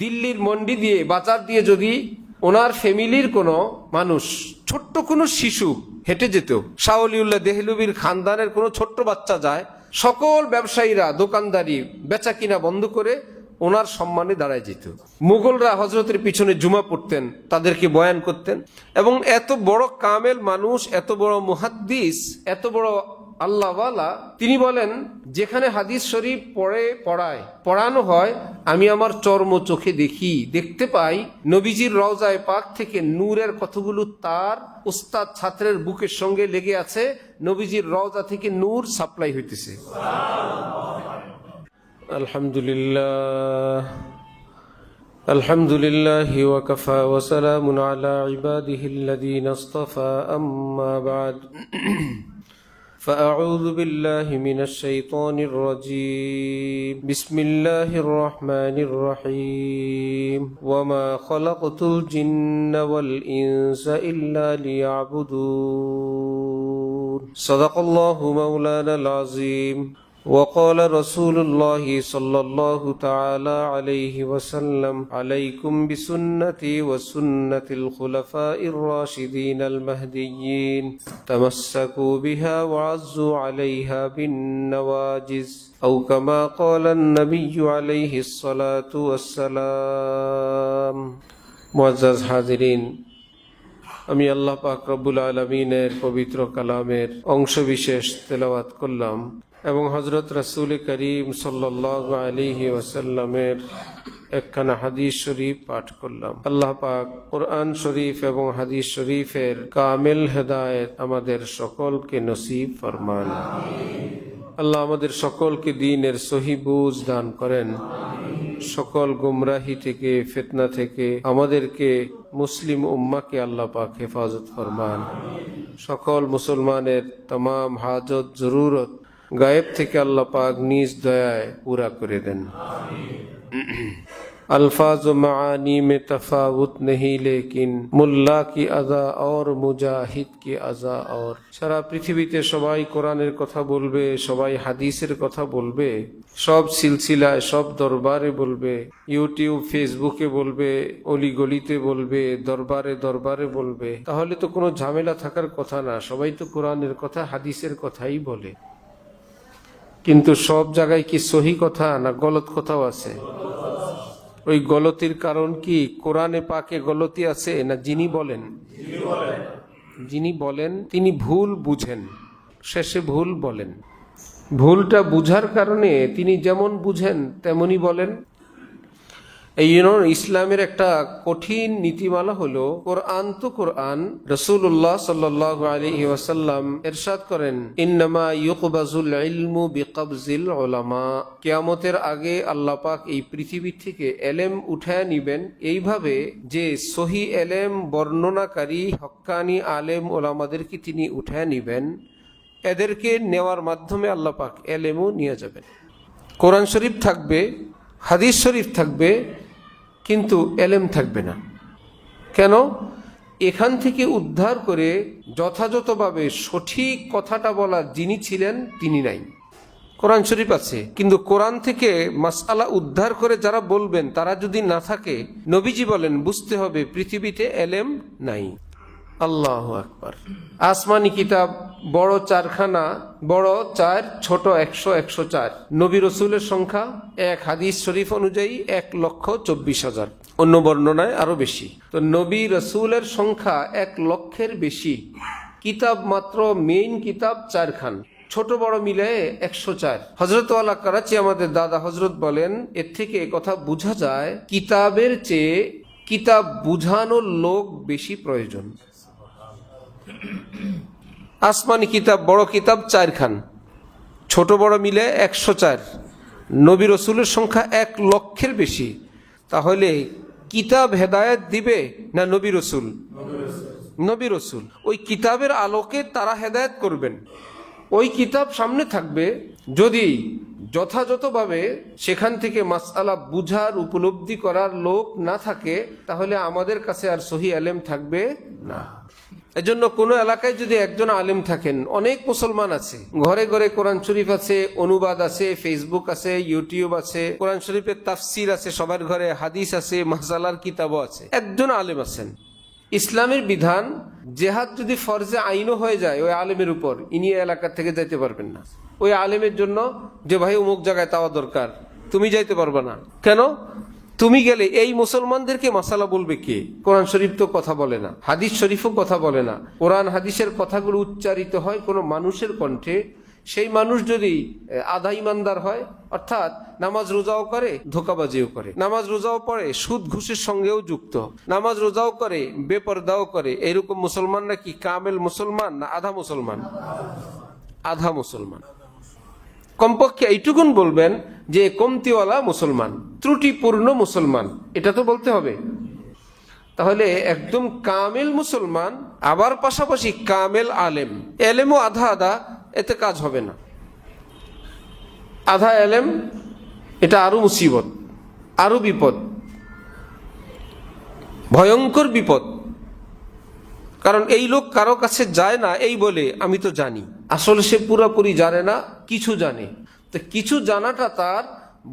দিল্লির মন্ডি দিয়ে, বাজার দিয়ে যদি ওনার ফ্যামিলির কোনো মানুষ, ছোট্ট কোনো শিশু হেঁটে যেত, শাহ ওলিউল্লাহ দেহলভির খানদানের কোনো ছোট্ট বাচ্চা যায়, সকল ব্যবসায়ীরা দোকানদারি বেচা কিনা বন্ধ করে ওনার সম্মানে দাঁড়ায় যেত। মুঘলরা হজরতের পিছনে জুমা পড়তেন, তাদেরকে বয়ান করতেন। এবং এত বড় কামেল মানুষ, এত বড় মুহাদ্দিস, এত বড় আল্লাহওয়ালা, তিনি বলেন যেখানে হাদিস শরীফ পড়ানো হয়, আমি আমার চর্ম চোখে দেখতে পাই নবীজির রওজায়ে পাক থেকে নূরের কতগুলো তার উস্তাদ ছাত্রের বুকের সঙ্গে লেগে আছে, নবীজির রওজা থেকে নূর সাপ্লাই হইতেছে। আলহামদুলিল্লাহি ওয়া কাফা ওয়া সালামুন আলা ইবাদিহিল্লাযীনা ইসতাফা, আম্মা বা'দ। فأعوذ بالله من الشيطان الرجيم. بسم الله الرحمن الرحيم. وما خلقت الجن والإنس إلا ليعبدون. صدق الله مولانا العظيم. وقال رسول الله صلى الله تعالى عليه وسلم: عليكم بسنتي وسنة الخلفاء الراشدين المهديين، تمسكوا بها وعزوا عليها بالنواجذ، أو كما قال النبي عليه الصلاة والسلام. মুআজ্জাজ হাজিরিন, আমি আল্লাহ পাক রব্বুল আলামিনের পবিত্র কালামের অংশ বিশেষ তেলাওয়াত করলাম এবং হযরত রাসূল করিম সাল্লাল্লাহু আলাইহি ওয়াসাল্লামের একখানা হাদিস শরীফ পাঠ করলাম। আল্লাহ পাক কোরআন শরীফ এবং হাদিস শরীফের কামিল হেদায়েত আমাদের সকলকে নসিব ফরমান। আল্লাহ আমাদের সকলকে দ্বীনের সহি বুঝ দান করেন, সকল গুমরাহি থেকে, ফিতনা থেকে আমাদেরকে মুসলিম উম্মাহকে আল্লাহ পাক হেফাজত ফরমান। সকল মুসলমানের तमाम হাজত জরুরত গায়েব থেকে আল্লাহ পাক নিজ দয়ায় পুরা করে দেন। अल्फाज मानी में तफावुत नहीं, लेकिन मुल्ला की अज़ा और मुजाहिद की अज़ा और। সারা পৃথিবীতে সবাই কোরআনের কথা বলবে, সবাই হাদিসের কথা বলবে, সব সিলসিলায়, সব দরবারে বলবে, ইউটিউব ফেসবুকে বলবে, অলিগলিতে বলবে, দরবারে দরবারে বলবে, তাহলে তো কোনো ঝামেলা থাকার কথা না। সবাই তো কোরআনের কথা, হাদিসের কথাই বলে। কিন্তু সব জায়গায় কি সহি কথা না গলত কথাও আছে? ওই গলতির কারণ কি কোরআনে পাকে গলতি আছে না যিনি বলেন? যিনি বলেন তিনি ভুল বুঝেন, শেষে ভুল বলেন। ভুলটা বুঝার কারণে তিনি যেমন বুঝেন তেমনি বলেন। এই ইসলামের একটা কঠিন নীতিমালা হলো কোরআন তো কোরআন। রাসূলুল্লাহ সাল্লাল্লাহু আলাইহি ওয়াসাল্লাম ইরশাদ করেন, ইন্নামা ইউকবাজুল ইলমু বিকবজিল উলামা। কিয়ামতের আগে আল্লাহ পাক এই পৃথিবী থেকে এলেম উঠায় নিবেন এইভাবে যে সহি এলেম বর্ণনাকারী হক্কানি আলেম ওলামাদেরকে তিনি উঠায় নিবেন। এদেরকে নেওয়ার মাধ্যমে আল্লাহ পাক এলেমও নিয়ে যাবেন। কোরআন শরীফ থাকবে, হাদিস শরীফ থাকবে, কিন্তু এলেম থাকবে না। কেন? এখান থেকে উদ্ধার করে যথাযথভাবে সঠিক কথাটা বলার যিনি ছিলেন তিনি নাই। কোরআন শরীফ আছে, কিন্তু কোরআন থেকে মাসআলা উদ্ধার করে যারা বলবেন তারা যদি না থাকে, নবীজি বলেন বুঝতে হবে পৃথিবীতে এলেম নাই। আল্লাহু আকবার। আসমানি কিতাব বড় চারখানা, বড় 4, ছোট 100, 104। নবী রসুলের সংখ্যা এক হাদিস শরীফ অনুযায়ী 1,24,000, অন্য বর্ণনায় আরো বেশি। তো নবী রসুলের সংখ্যা 1,00,000-এর বেশি, কিতাব মাত্র মেইন কিতাব 4 খান, ছোট বড় মিলে 104। হযরত ওয়ালা করাচি আমাদের দাদা হযরত বলেন, এর থেকে কথা বোঝা যায় কিতাবের চেয়ে কিতাব বুঝানোর লোক বেশি প্রয়োজন। আসমানি কিতাব বড় কিতাব 4 খান, ছোট বড় মিলে 104। নবী রসুলের সংখ্যা 1,00,000-এর বেশি। তাহলে কিতাব হেদায়েত দিবে না নবী রসুল? নবী রসুল। ওই কিতাবের আলোকে তারা হেদায়েত করবেন। ওই কিতাব সামনে থাকবে, যদি যথাযথভাবে সেখান থেকে মাসআলা বুঝার, উপলব্ধি করার লোক না থাকে, তাহলে আমাদের কাছে আর সহি এলেম থাকবে না। এজন্য কোনো এলাকায় যদি একজন আলেম থাকেন, অনেক মুসলমান আছে, ঘরে ঘরে কোরআন শরীফ আছে, অনুবাদ আছে, ফেসবুক আছে, ইউটিউব আছে, কোরআন শরীফের তাফসির আছে, সবার ঘরে হাদিস আছে, মাসালার কিতাবও আছে, একজন আলেম আছেন। ইসলামের বিধান জেহাদ যদি ফরজে আইনও হয়ে যায় ওই আলেমের উপর, ইনি এলাকা থেকে যাইতে পারবেন না। ওই আলেমের জন্য যে ভাই অমুক জায়গায় তাওয়া দরকার, তুমি যাইতে পারবে না কেন? তুমি গেলে এই মুসলমানদেরকে মাসালা বলবে কে? কোরআন শরীফ তো কথা বলে না, হাদিস শরীফও কথা বলে না। কোরআন হাদিসের কথাগুলো উচ্চারিত হয় কোনো মানুষের কণ্ঠে। সেই মানুষ যদি আধা ইমানদার হয়, অর্থাৎ নামাজ রোজাও করে, ধোঁকাবাজিও করে, নামাজ রোজাও পড়ে, সুদ ঘুষের সঙ্গেও যুক্ত, নামাজ রোজাও করে, বেপরদাও করে, এরকম মুসলমানরা কি কামেল মুসলমান না আধা মুসলমান? আধা মুসলমান। কমপক্ষে এইটুকুন বলবেন যে কমতিওয়ালা মুসলমান, ত্রুটিপূর্ণ মুসলমান, এটা তো বলতে হবে। তাহলে একদম কামেল মুসলমান, আবার পাশাপাশি কামেল আলেম। এলেমও আধা আধা, এতে কাজ হবে না। আধা এলেম, এটা আরো মুসিবত, আরো বিপদ, ভয়ঙ্কর বিপদ। কারণ এই লোক কারো কাছে যায় না এই বলে আমি তো জানি, আসলে সে পুরোপুরি জানে না, কিছু জানে। তো কিছু জানাটা তার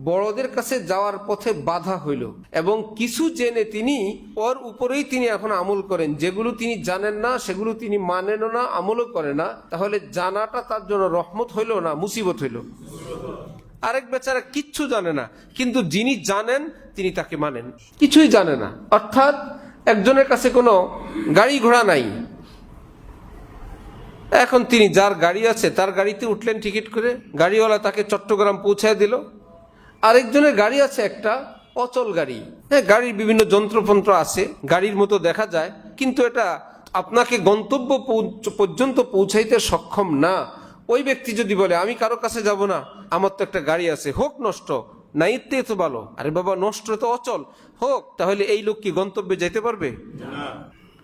বড়দের কাছে যাওয়ার পথে বাধা হইল, এবং কিছু জেনে তিনি ওর উপরেই তিনি এখন আমল করেন। যেগুলো তিনি জানেন না সেগুলো তিনি মানেনও না, আমলও করে না। তাহলে জানাটা তার জন্য রহমত হইল না মুসিবত হইল? আরেক বেচারা কিচ্ছু জানে না, কিন্তু যিনি জানেন তিনি তাকে মানেন। কিছুই জানে না, অর্থাৎ একজনের কাছে কোনো গাড়ি ঘোড়া নাই, এখন তিনি যার গাড়ি আছে তার গাড়িতে উঠলেন টিকিট করে, গাড়িওয়ালা তাকে চট্টগ্রাম পৌঁছায় দিল। আরেকজনের গাড়ি আছে একটা অচল গাড়ি, হ্যাঁ, গাড়ির বিভিন্ন যন্ত্রপন্ত্র আছে, গাড়ির মতো দেখা যায়, কিন্তু এটা আপনাকে গন্তব্য পর্যন্ত পৌঁছাইতে সক্ষম না। ওই ব্যক্তি যদি বলে আমি কারো কাছে যাব না, আমার তো একটা গাড়ি আছে, হোক নষ্ট, নাই তো ভালো, আরে বাবা নষ্ট তো অচল হোক, তাহলে এই লোক কি গন্তব্যে যেতে পারবে?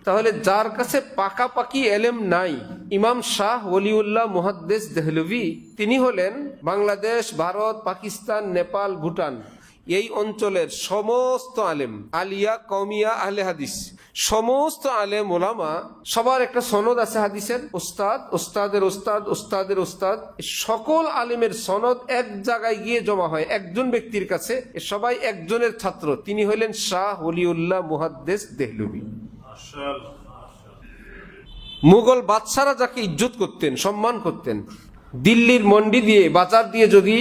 তাহলে যার কাছে পাকাপাকি এলেম নাই, ইমাম শাহ ওলিউল্লাহ মুহাদ্দিস দেহলভী, তিনি হলেন বাংলাদেশ, ভারত, পাকিস্তান, নেপাল, ভুটান এই অঞ্চলের সমস্ত আলেম, আলিয়া, কওমিয়া, আহলে হাদিস, সমস্ত আলেম ওলামা, সবার একটা সনদ আছে হাদিসের, উস্তাদ, উস্তাদের উস্তাদ, উস্তাদের উস্তাদ, সকল আলেমের সনদ এক জায়গায় গিয়ে জমা হয় একজন ব্যক্তির কাছে, সবাই একজনের ছাত্র, তিনি হলেন শাহ ওলিউল্লাহ মুহাদ্দিস দেহলভী। মুঘল বাদশারা যাকে ইজ্জত করতেন, সম্মান করতেন, দিল্লির মন্ডি দিয়ে, বাজার দিয়ে যদি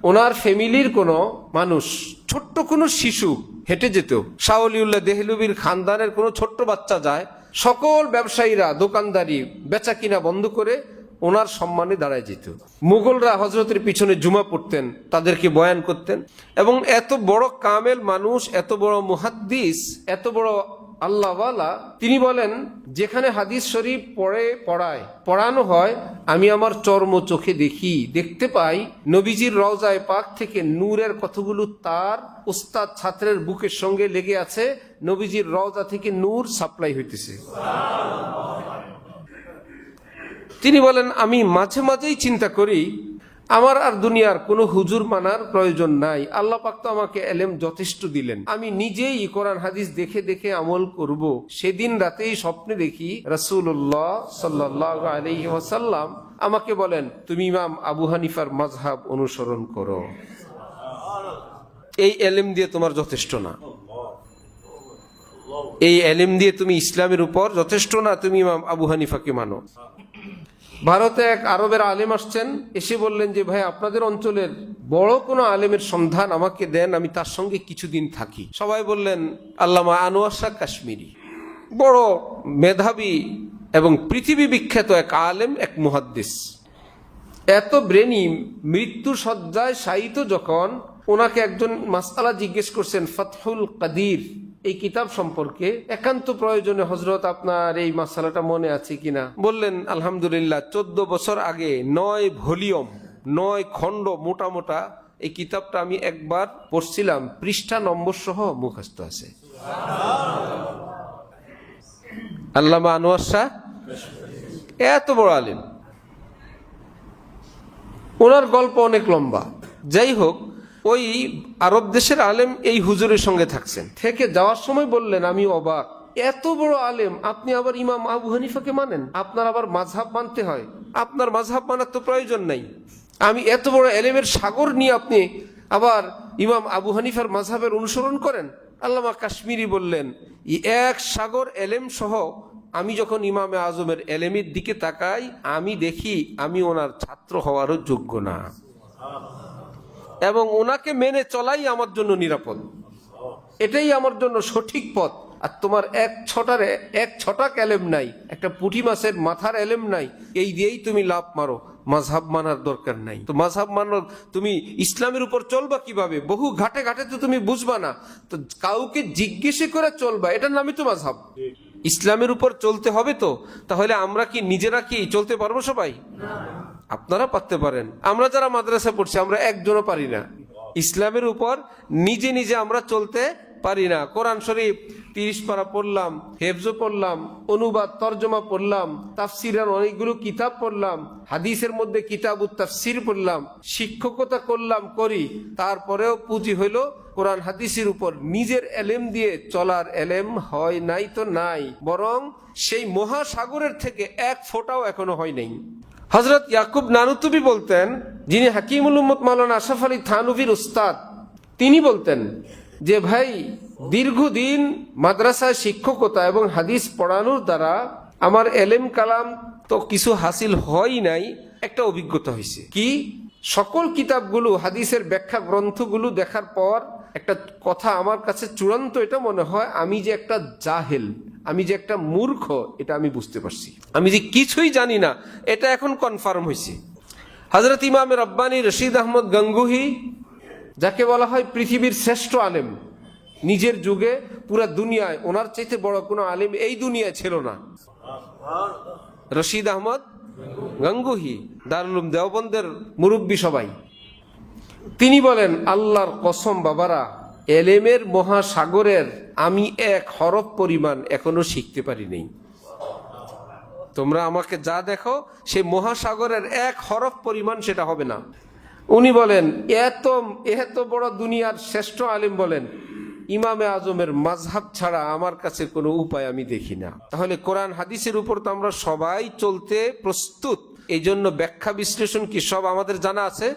ওনার ফ্যামিলির কোনো মানুষ, ছোট্ট কোনো শিশু হেঁটে যেত, শাহ ওলিউল্লাহ দেহলভীর খানদানের কোনো ছোট্ট বাচ্চা যায়, সকল ব্যবসায়ীরা দোকানদারি বেচা কিনা বন্ধ করে ওনার সম্মানে দাঁড়ায় যেত। মুঘলরা হজরতের পিছনে জুমা পড়তেন, তাদেরকে বয়ান করতেন, এবং এত বড় কামেল মানুষ, এত বড় মুহাদ্দিস, এত বড় আল্লাহওয়ালা, তিনি বলেন যেখানে হাদিস শরীফ পড়ানো হয়, আমি আমার চর্ম চোখে দেখতে পাই নবীজির রওজায়ে পাক থেকে নূরের কতগুলো তার উস্তাদ ছাত্রের বুকের সঙ্গে লেগে আছে, নবীজির রওজা থেকে নূর সাপ্লাই হইতেছে। তিনি বলেন আমি মাঝে মাঝেই চিন্তা করি আমার আর দুনিয়ার কোনো হুজুর মানার প্রয়োজন নাই, আল্লাহ পাক তো আমাকে এলেম যথেষ্ট দিলেন, আমি নিজেই কোরআন হাদিস দেখে দেখে আমল করব। সেদিন রাতেই স্বপ্নে দেখি রাসূলুল্লাহ সাল্লাল্লাহু আলাইহি ওয়াসাল্লাম আমাকে বলেন তুমি ইমাম আবু হানিফার মাযহাব অনুসরণ করো, এই এলেম দিয়ে তোমার যথেষ্ট না, এই এলেম দিয়ে তুমি ইসলামের উপর যথেষ্ট না, তুমি ইমাম আবু হানিফাকে মানো। ভারতে এক আরবের আলেম আসছেন, এসে বললেন যে ভাই আপনাদের অঞ্চলের বড় কোনো আলেমের সন্ধান আমাকে দেন, আমি তার সঙ্গে কিছুদিন থাকি। সবাই বললেন আল্লামা আনোয়ার শাহ কাশ্মীরি, বড় মেধাবী এবং পৃথিবী বিখ্যাত এক আলেম, এক মুহাদ্দিস, এত ব্রেনি, মৃত্যু সজ্জায় শায়িত যখন, ওনাকে একজন মাসআলা জিজ্ঞেস করছেন ফাতহুল কাদির এই কিতাব সম্পর্কে, একান্ত প্রয়োজনে হযরত আপনার এই মাসআলাটা মনে আছে কিনা? বললেন আলহামদুলিল্লাহ, 14 বছর আগে 9 ভলিউম 9 খণ্ড মোটা মোটা এই কিতাবটা আমি একবার পড়ছিলাম, পৃষ্ঠা নম্বর সহ মুখস্থ আছে। আল্লামা আনোয়ার শাহ এত বড় আলেম, ওনার গল্প অনেক লম্বা। যাই হোক, ওই আরব দেশের আলেম এই হুজুরের সঙ্গে থাকছেন, থেকে যাওয়ার সময় বললেন আমি অবাক, এত বড় আলেম, আপনি আবার ইমাম আবু হানিফাকে মানেন? আপনার আবার মাযহাব মানতে হয়? আপনার মাযহাব মানার তো প্রয়োজন নাই। আমি এত বড় এলেমের সাগর নিয়ে আপনি আবার ইমাম আবু হানিফার মাযহাবের অনুসরণ করেন? আল্লামা কাশ্মীরি বললেন, এক সাগর এলেম সহ আমি যখন ইমামে আজমের এলেমের দিকে তাকাই, আমি দেখি আমি ওনার ছাত্র হওয়ারও যোগ্য না, এবং ওনাকে মেনে চলাই আমার জন্য নিরাপদ। এটাই আমার জন্য সঠিক পথ। আর তোমার এক ছটাক এলেম নাই, একটা পুঁটি মাছের মাথার এলেম নাই, এই দিয়েই তুমি লাভ মারো, মাযহাব মানার দরকার নাই। তো মাযহাব মানার, তুমি ইসলামের উপর চলবা কিভাবে? বহু ঘাটে ঘাটে তো তুমি বুঝবা না, তো কাউকে জিজ্ঞেস করে চলবা, এটার নামই তো মাযহাব। ইসলামের উপর চলতে হবে। তো তাহলে আমরা কি নিজেরা কি চলতে পারবো সবাই? আপনারা পারতে পারেন, আমরা যারা মাদ্রাসা পড়ছি আমরা একজনও পারি না। ইসলামের উপর নিজে নিজে আমরা চলতে পারি না। কোরআন শরীফ 30 পারা পড়লাম, হেফজও পড়লাম, অনুবাদ তর্জমা পড়লাম, তাফসিরের অনেকগুলো কিতাব পড়লাম, হাদিসের মধ্যে কিতাবুত তাফসির পড়লাম, শিক্ষকতা করি, তারপরেও পুঁজি হইল কোরআন হাদিসের উপর নিজের এলেম দিয়ে চলার এলেম হয় নাই তো নাই, বরং সেই মহাসাগরের থেকে এক ফোঁটাও এখনো হয় নাই। হযরত ইয়াকুব নানুতুবি বলতেন, যিনি হাকিমুল উম্মত মাওলানা আশরাফ আলী থানভীর উস্তাদ, তিনি বলতেন যে ভাই, দীর্ঘদিন মাদ্রাসায় শিক্ষকতা এবং হাদিস পড়ানোর দ্বারা আমার এলেম কালাম তো কিছু হাসিল হয় নাই, একটা অভিজ্ঞতা হয়েছে। কি? সকল কিতাবগুলো, হাদিসের ব্যাখ্যা গ্রন্থগুলো দেখার পর একটা কথা আমার কাছে চূড়ান্ত এটা মনে হয়, আমি যে একটা জাহেল, আমি যে একটা মূর্খ, এটা আমি বুঝতে পারছি। আমি যে কিছুই জানি না, এটা এখন কনফার্ম হয়েছে। হযরত ইমামে রব্বানী রশিদ আহমদ গঙ্গুহি, যাকে বলা হয় পৃথিবীর শ্রেষ্ঠ আলেম, নিজের যুগে পুরা দুনিয়ায় ওনার চাইতে বড় কোনো আলেম এই দুনিয়ায় ছিল না। রশিদ আহমদ গঙ্গুহি, দারুল উলুম দেওবন্দের মুরব্বী সবাই, তিনি বলেন, আল্লাহর কসম বাবারা, এলেমের মহাসাগরের আমি এক হরফ পরিমাণ এখনো শিখতে পারি নাই। তোমরা আমাকে যা দেখো, সেই মহাসাগরের এক হরফ পরিমাণ সেটা হবে না। উনি বলেন, এত বড় দুনিয়ার শ্রেষ্ঠ আলেম বলেন, ইমামে আজমের মাযহাব ছাড়া আমার কাছে কোনো উপায় আমি দেখি না। তাহলে কোরআন হাদিসের উপর তো আমরা সবাই চলতে প্রস্তুত। এই জন্য ব্যাখ্যা বিশ্লেষণ কি সব আমাদের জানা আছে?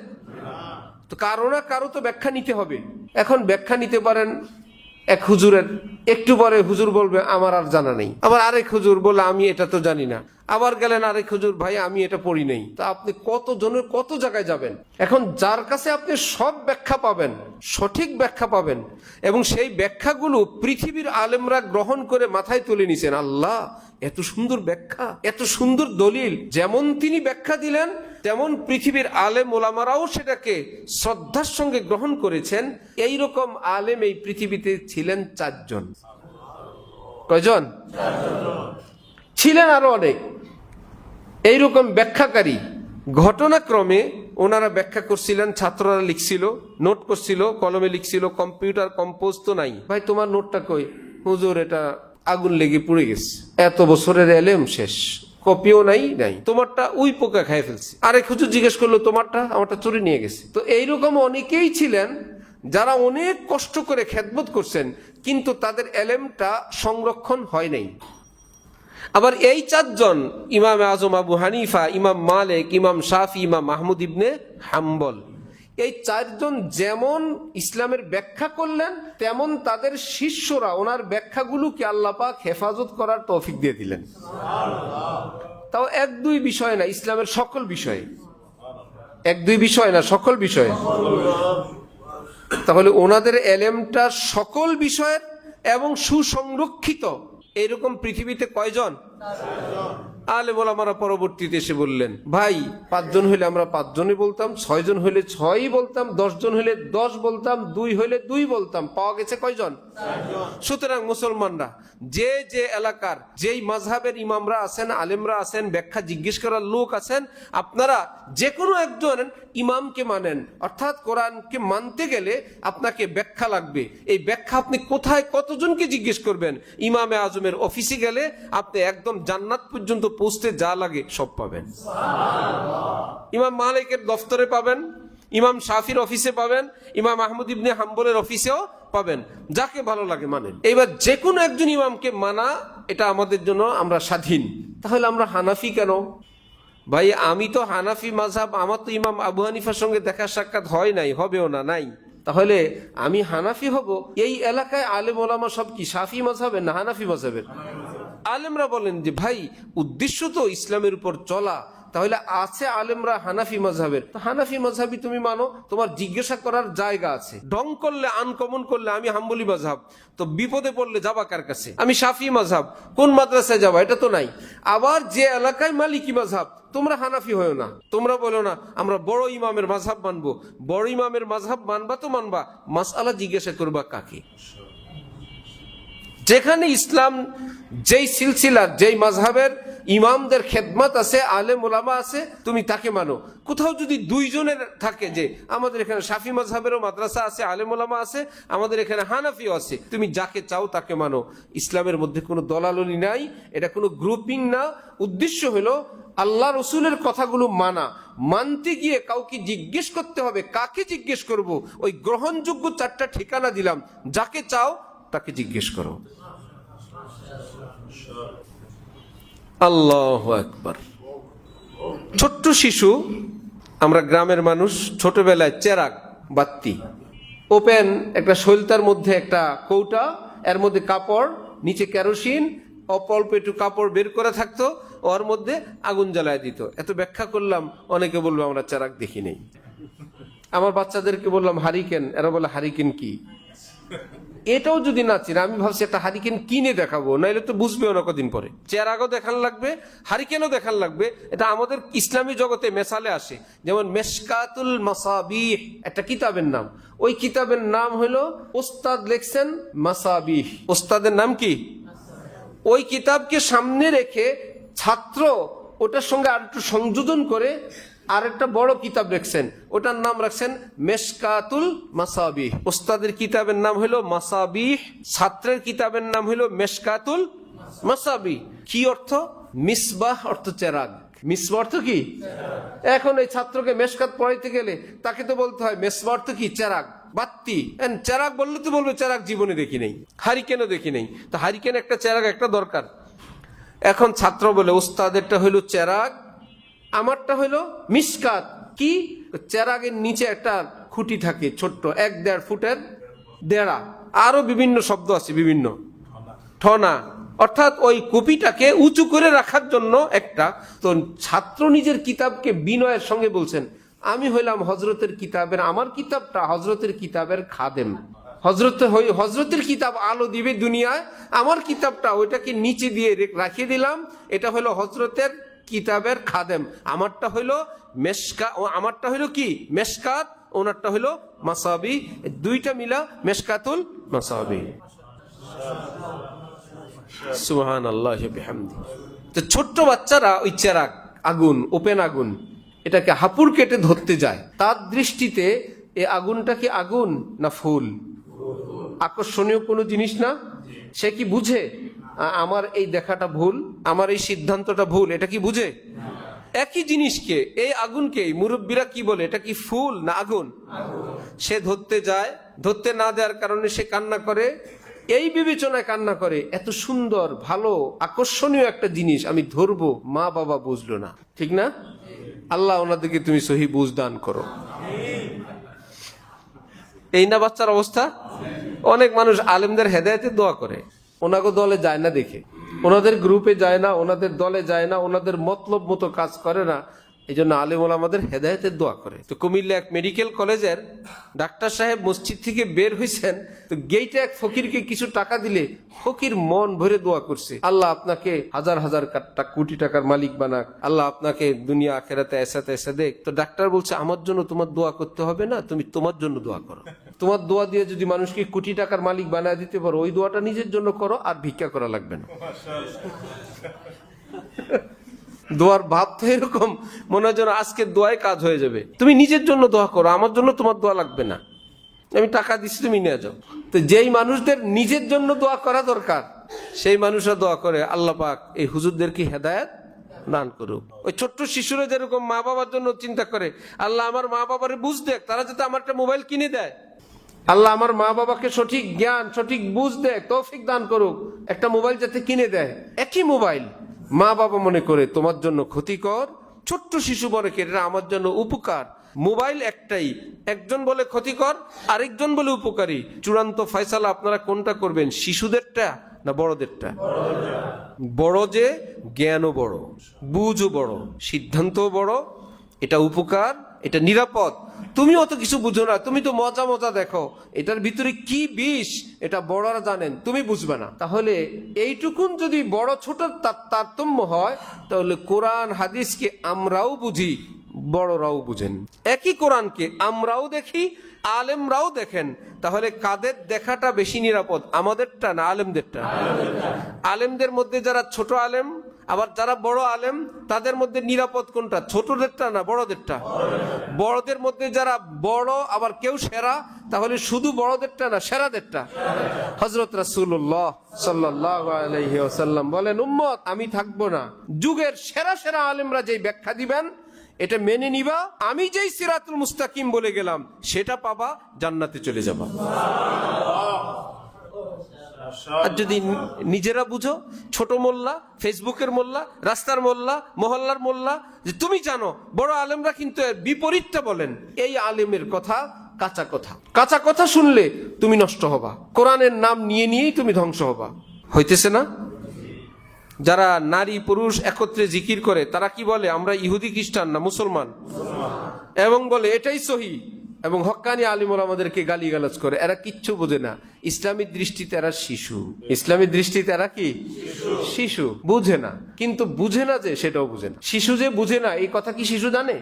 তো কারো না কারো তো ব্যাখ্যা নিতে হবে। এখন ব্যাখ্যা নিতে পারেন এক হুজুরের, একটু পরে হুজুর বলবে আমার আর জানা নেই, আবার আরেক হুজুর বলে আমি এটা তো জানি না, আবার গেলেন আরেক হুজুর, ভাই আমি এটা পড়ি নেই। তা আপনি কতজনের কত জায়গায় যাবেন? এখন যার কাছে আপনি সব ব্যাখ্যা পাবেন, সঠিক ব্যাখ্যা পাবেন, এবং সেই ব্যাখ্যাগুলো পৃথিবীর আলেমরা গ্রহণ করে মাথায় তুলে নিছেন, আল্লাহ এত সুন্দর ব্যাখ্যা, এত সুন্দর দলিল, যেমন তিনি ব্যাখ্যা দিলেন তেমন পৃথিবীর আলেম ওলামারাও সেটাকে শ্রদ্ধার সঙ্গে গ্রহণ করেছেন। এই রকম আলেম এই পৃথিবীতে ছিলেন 4 জন। কয়জন? ছিলেন আরো অনেক এইরকম ব্যাখ্যাকারী। ঘটনাক্রমে ওনারা ব্যাখ্যা করছিলেন, ছাত্ররা লিখছিল, নোট করছিল, কলমে লিখছিল, কম্পিউটার কম্পোজ তো নাই। ভাই তোমার নোটটা কই? হুজুর এটা আগুন লেগে পুড়ে গেছে, এত বছরের এলেম শেষ, কপিও নাই। তোমারটা উই পোকা খাই ফেলছে। আরেক হুজুর জিজ্ঞেস করলো, তোমারটা? আমারটা চুরি নিয়ে গেছে। তো এইরকম অনেকেই ছিলেন যারা অনেক কষ্ট করে খেদমত করছেন, কিন্তু তাদের এলেমটা সংরক্ষণ হয় নাই। আবার এই 4 জন, ইমাম আজম আবু হানিফা, ইমাম মালিক, ইমাম শাফি, ইমাম আহমদ ইবনে হাম্বল, এই 4 জন যেমন ইসলামের ব্যাখ্যা করলেন, তেমন তাদের শিষ্যরা ওনার ব্যাখ্যাগুলোকে আল্লাহ পাক হেফাজত করার তৌফিক দিয়ে দিলেন। তাও 1-2 বিষয় না, ইসলামের সকল বিষয়ে, 1-2 বিষয় না, সকল বিষয়ে। তাহলে ওনাদের এলেমটা সকল বিষয়ের এবং সুসংরক্ষিত। এরকম পৃথিবীতে কয়জন আলেম ওলামারা পরবর্তীতে এসে বললেন, ভাই 5 জন হইলে আমরা 5 জনই বলতাম, 6 জন হইলে 6ই বলতাম, 10 জন হইলে 10 বলতাম, 2 হইলে 2 বলতাম, পাওয়া গেছে কয়জন? 4 জন। সুতরাং মুসলমানরা যে যে এলাকার যেই মাযহাবের ইমামরা আছেন, আলেমরা আছেন, ব্যাখ্যা জিজ্ঞেস করার লোক আছেন, আপনারা যে কোনো একজন ইমামকে মানেন। অর্থাৎ কোরআনকে মানতে গেলে আপনাকে ব্যাখ্যা লাগবে। এই ব্যাখ্যা আপনি কোথায় কতজনকে জিজ্ঞেস করবেন? ইমামে আজমের অফিসে গেলে আপনি একদম জান্নাত পর্যন্ত পৌঁছতে যা লাগে সব পাবেন। ইমাম মালিকের দফতরে পাবেন, ইমাম শাফির অফিসে পাবেন, ইমাম আহমদ ইবনে হাম্বলের অফিসেও পাবেন, যাকে ভালো লাগে মানেন। এবার যে কোনো একজন ইমামকে মানা এটা আমাদের জন্য, আমরা স্বাধীন। তাহলে আমরা হানাফি কেন? ভাই আমি তো হানাফি মাযহাব, আমার তো ইমাম আবু হানিফার সঙ্গে দেখা সাক্ষাৎ হয় নাই, হবেও না, নাই। তাহলে আমি হানাফি হব? এই এলাকায় আলেম ওলামা সব কি শাফি মাযহাবের না হানাফি মাযহাবের? আলেমরা বলেন যে ভাই উদ্দেশ্য তো ইসলামের উপর চলা, তাহলে আছে আলেমরা হানাফি মাযহাবের, তো হানাফি মাযহাবই তুমি মানো, তোমার জিজ্ঞাসা করার জায়গা আছে। ডং করলে, আনকমন করলে আমি হাম্বলি মাযহাব, তো বিপদে পড়লে যাবা কার কাছে? আমি শাফি মাযহাব, কোন মাদ্রাসায় যাবা? এটা তো নাই। আবার যে এলাকায় মালিকি মাযহাব, তোমরা হানাফি হয়েও না, তোমরা বলো না আমরা বড় ইমামের মাযহাব মানবো। বড় ইমামের মাযহাব মানবা তো মানবা, মাসআলা জিজ্ঞাসা করবা কাকে? যেখানে ইসলাম যেই সিলসিলার যেই মাযহাবের ইমামদের খেদমত আছে, আলেম ওলামা আছে, তুমি তাকে মানো। কোথাও যদি দুইজনের থাকে যে আমাদের এখানে শাফি মাযহাবেরও মাদ্রাসা আছে, আলেম ওলামা আছে, আমাদের এখানে হানাফিও আছে, তুমি যাকে চাও তাকে মানো। ইসলামের মধ্যে কোনো দলাদলি নাই, এটা কোনো গ্রুপিং না। উদ্দেশ্য হলো আল্লাহ রসুলের কথাগুলো মানা। মানতে গিয়ে কাউকে জিজ্ঞেস করতে হবে, কাকে জিজ্ঞেস করব? ওই গ্রহণযোগ্য চারটা ঠিকানা দিলাম, যাকে চাও তাকে জিজ্ঞেস করো। আল্লাহু আকবার। ছোট্ট শিশু, আমরা গ্রামের মানুষ, ছোটবেলায় চেরাগ বাতি ওপেন, একটা শৈলতার মধ্যে একটা কৌটা, এর মধ্যে কাপড়, নিচে কেরোসিন, অল্প একটু কাপড় বের করে থাকতো, ওর মধ্যে আগুন জ্বালায় দিত। এত ব্যাখ্যা করলাম, অনেকে বলবে আমরা চেরাগ দেখি নেই। আমার বাচ্চাদেরকে বললাম হারিকেন, এরা বলে হারিকেন কি? এটাও যদি না চিনে, আমি ভাবছি একটা হারিকেন কিনে দেখাবো, নাইলে তো বুঝবেও না কদিন পরে। চেরাগও দেখান লাগবে, হারিকেনও দেখান লাগবে। এটা আমাদের ইসলামী জগতে মেসালে আসে। যেমন মেশকাতুল মাসাবিহ একটা কিতাবের নাম, ওই কিতাবের নাম হলো, ওস্তাদ লিখছেন মাসাবিহ, ওস্তাদের নাম কি? ওই কিতাবকে সামনে রেখে ছাত্র ওটার সঙ্গে আর একটু সংযোজন করে আর একটা বড় কিতাব রাখছেন, ওটার নাম রাখছেন মেশকাতুল মাসাবিহ। ওস্তাদের কিতাবের নাম হলো মাসাবিহ, ছাত্রের কিতাবের নাম হলো মেশকাতুল মাসাবিহ। কি অর্থ? মিসবাহ অর্থ চেরাগ, মিসবাহ অর্থ কি? এখন এই ছাত্রকে মেশকাত পড়াইতে গেলে তাকে তো বলতে হয় মেসবাহ অর্থ কি? চেরাগ, বাতি। চেরাগ বললে তো বলবে চেরাগ জীবনে দেখি নেই, হারিকেনও দেখি নেই। তো হারিকেন একটা, চেরাগ একটা দরকার। এখন ছাত্র বলে ওস্তাদেরটা হইলো চেরাগ, আমারটা হইলো মিসকাত। কি? চেরাগের নিচে একটা খুঁটি থাকে, ছোট্ট 1-1.5 ফুটের দেড়া, আরো বিভিন্ন শব্দ আছে, বিভিন্ন ঠনা, অর্থাৎ ওই কপিটাকে উঁচু করে রাখার জন্য একটা। তো ছাত্র নিজের কিতাবকে বিনয়ের সঙ্গে বলছেন, আমি হইলাম হজরতের কিতাবের, আমার কিতাবটা হজরতের কিতাবের খাদেম। হজরতের কিতাব আলো দিবে দুনিয়ায়, আমার কিতাবটা ওইটাকে নিচে দিয়ে রাখিয়ে দিলাম, এটা হলো হজরতের কিতাবের খাদেম। আমারটা হইলো মেশকা, আমারটা হইলো কি? মেশকাত, ওনারটা হইলো মাসাবি। দুইটা মিলা মেশকাতুল মাসাবি। সুবহানাল্লাহ বিহামদি। তো ছোট্ট বাচ্চারা ওই চেরাগ, আগুন, ওপেন আগুন, এটাকে হাপুর কেটে ধরতে যায়। তার দৃষ্টিতে এই আগুনটা কি আগুন না ফুল? আকর্ষণীয় কোনো জিনিস না। সে কি বুঝে আমার এই দেখাটা ভুল, আমার এই সিদ্ধান্তটা ভুল? এটা কি বুঝে? একই জিনিসকে, এই আগুনকে মুরব্বীরা কি বলে, এটা কি ফুল না আগুন? সে ধরতে যায়, ধরতে না দেওয়ার কারণে সে কান্না করে। এই বিবেচনায় কান্না করে, এত সুন্দর, ভালো, আকর্ষণীয় একটা জিনিস আমি ধরবো, মা বাবা বুঝলো না। ঠিক না? আল্লাহ ওনাদেরকে তুমি সহি বুঝ দান করো। এই না বাচ্চার অবস্থা? অনেক মানুষ আলেমদের হেদায়েতের দোয়া করে, ওনাকে দলে যায় না দেখে, ওনাদের গ্রুপে যায় না, ওনাদের দলে যায় না, ওনাদের মতলব মতো কাজ করে না, এই জন্য আলেম ওলামাদের হেদায়েতের দোয়া করে। তো কুমিল্লা এক মেডিকেল কলেজের ডাক্তার সাহেব মসজিদ থেকে বের হয়েছেন, তো গেইটে এক ফকিরকে কিছু টাকা দিলে ফকির মন ভরে দোয়া করছে, আল্লাহ আপনাকে হাজার হাজার কোটি টাকার মালিক বানাক, আল্লাহ আপনাকে দুনিয়া আখেরাতে এসা দেখ। তো ডাক্তার বলছে, আমার জন্য তোমার দোয়া করতে হবে না, তুমি তোমার জন্য দোয়া করো। তোমার দোয়া দিয়ে যদি মানুষকে কোটি টাকার মালিক বানায় দিতে পারো, ওই দোয়াটা নিজের জন্য করো, আর ভিক্ষা করা লাগবে না। দোয়ার ভাব তো এরকম, মনে হয় যেন আজকের দোয়ায় কাজ হয়ে যাবে। তুমি নিজের জন্য দোয়া করো, আমার জন্য তোমার দোয়া লাগবে না, আমি টাকা দিচ্ছি, তুমি নিয়ে যাও। তো যেই মানুষদের নিজের জন্য দোয়া করা দরকার, সেই মানুষরা দোয়া করে, আল্লাহ পাক এই হুজুরদেরকে হেদায়েত দান করুক। ওই ছোট্ট শিশুরা যেরকম মা বাবার জন্য চিন্তা করে, আল্লাহ আমার মা বাবারে বুঝ দেখ, তারা যাতে আমার একটা মোবাইল কিনে দেয়। আল্লাহ আমার মা বাবাকে সঠিক জ্ঞান, সঠিক বুঝ দেয়, তৌফিক দান করুক, একটা মোবাইল যাতে কিনে দেয়। একই মোবাইল মা বাবা মনে করে তোমার জন্য ক্ষতিকর, ছোট্ট শিশু মনে করে এটা আমার জন্য উপকার। মোবাইল একটাই, একজন বলে ক্ষতিকর, আরেকজন বলে উপকারী। চূড়ান্ত ফয়সালা আপনারা কোনটা করবেন, শিশুদেরটা না বড়দেরটা? বড় যে জ্ঞানও বড়, বুঝও বড়, সিদ্ধান্তও বড়, এটা উপকার, এটা নিরাপদ। তুমি অত কিছু বুঝো না, তুমি তো মজা মজা দেখো, এটার ভিতরে কি বিষ এটা বড়রা জানেন, তুমি বুঝবে না। তাহলে এইটুকুন যদি বড় ছোট তারতম্য হয়, তাহলে কোরআন হাদিসকে আমরাও বুঝি, বড়রাও বুঝেন। একই কোরআনকে আমরাও দেখি, আলেমরাও দেখেন। তাহলে কাদের দেখাটা বেশি নিরাপদ, আমাদেরটা না আলেমদেরটা? আলেমদের মধ্যে যারা ছোট আলেম, আবার যারা বড় আলেম, তাদের মধ্যে নিরাপদ কোনটা, ছোটদেরটা না বড়দেরটা? বড়দের মধ্যে যারা বড় আবার কেউ সেরা, তাহলে শুধু বড়দেরটা না সেরাদেরটা? হযরত রাসূলুল্লাহ সাল্লাল্লাহু আলাইহি ওয়াসাল্লাম বলেন, উম্মত আমি থাকবো না, যুগের সেরা সেরা আলেমরা যেই ব্যাখ্যা দিবেন এটা মেনে নিবা, আমি যেই সিরাতুল মুস্তাকিম বলে গেলাম সেটা পাবা, জান্নাতে চলে যাবা। আর যদি নিজেরা বুঝো, ছোট মোল্লা, ফেসবুকের মোল্লা, রাস্তার মোল্লা, মহল্লার মোল্লা, যে তুমি জানো বড় আলেমরা কিন্তু এর বিপরীতটা বলেন, এই আলেমের কথা কাঁচা কথা, কাঁচা কথা শুনলে তুমি নষ্ট হবা, কোরআনের নাম নিয়ে নিয়েই তুমি ধ্বংস হবা। হইতেছে না? যারা নারী পুরুষ একত্রে জিকির করে তারা কি বলে, আমরা ইহুদি খ্রিস্টান না মুসলমান, এবং বলে এটাই সহি, এবং হক্কানি আলিমুল আমাদেরকে গালিগালাজ করে। এরা কিচ্ছু বোঝে না, ইসলামী দৃষ্টিতে এরা শিশু, ইসলামী দৃষ্টিতে এরা কি শিশু, বুঝে না। কিন্তু বুঝে না যে সেটাও বুঝে না। শিশু যে বুঝে না এই কথা কি শিশু জানে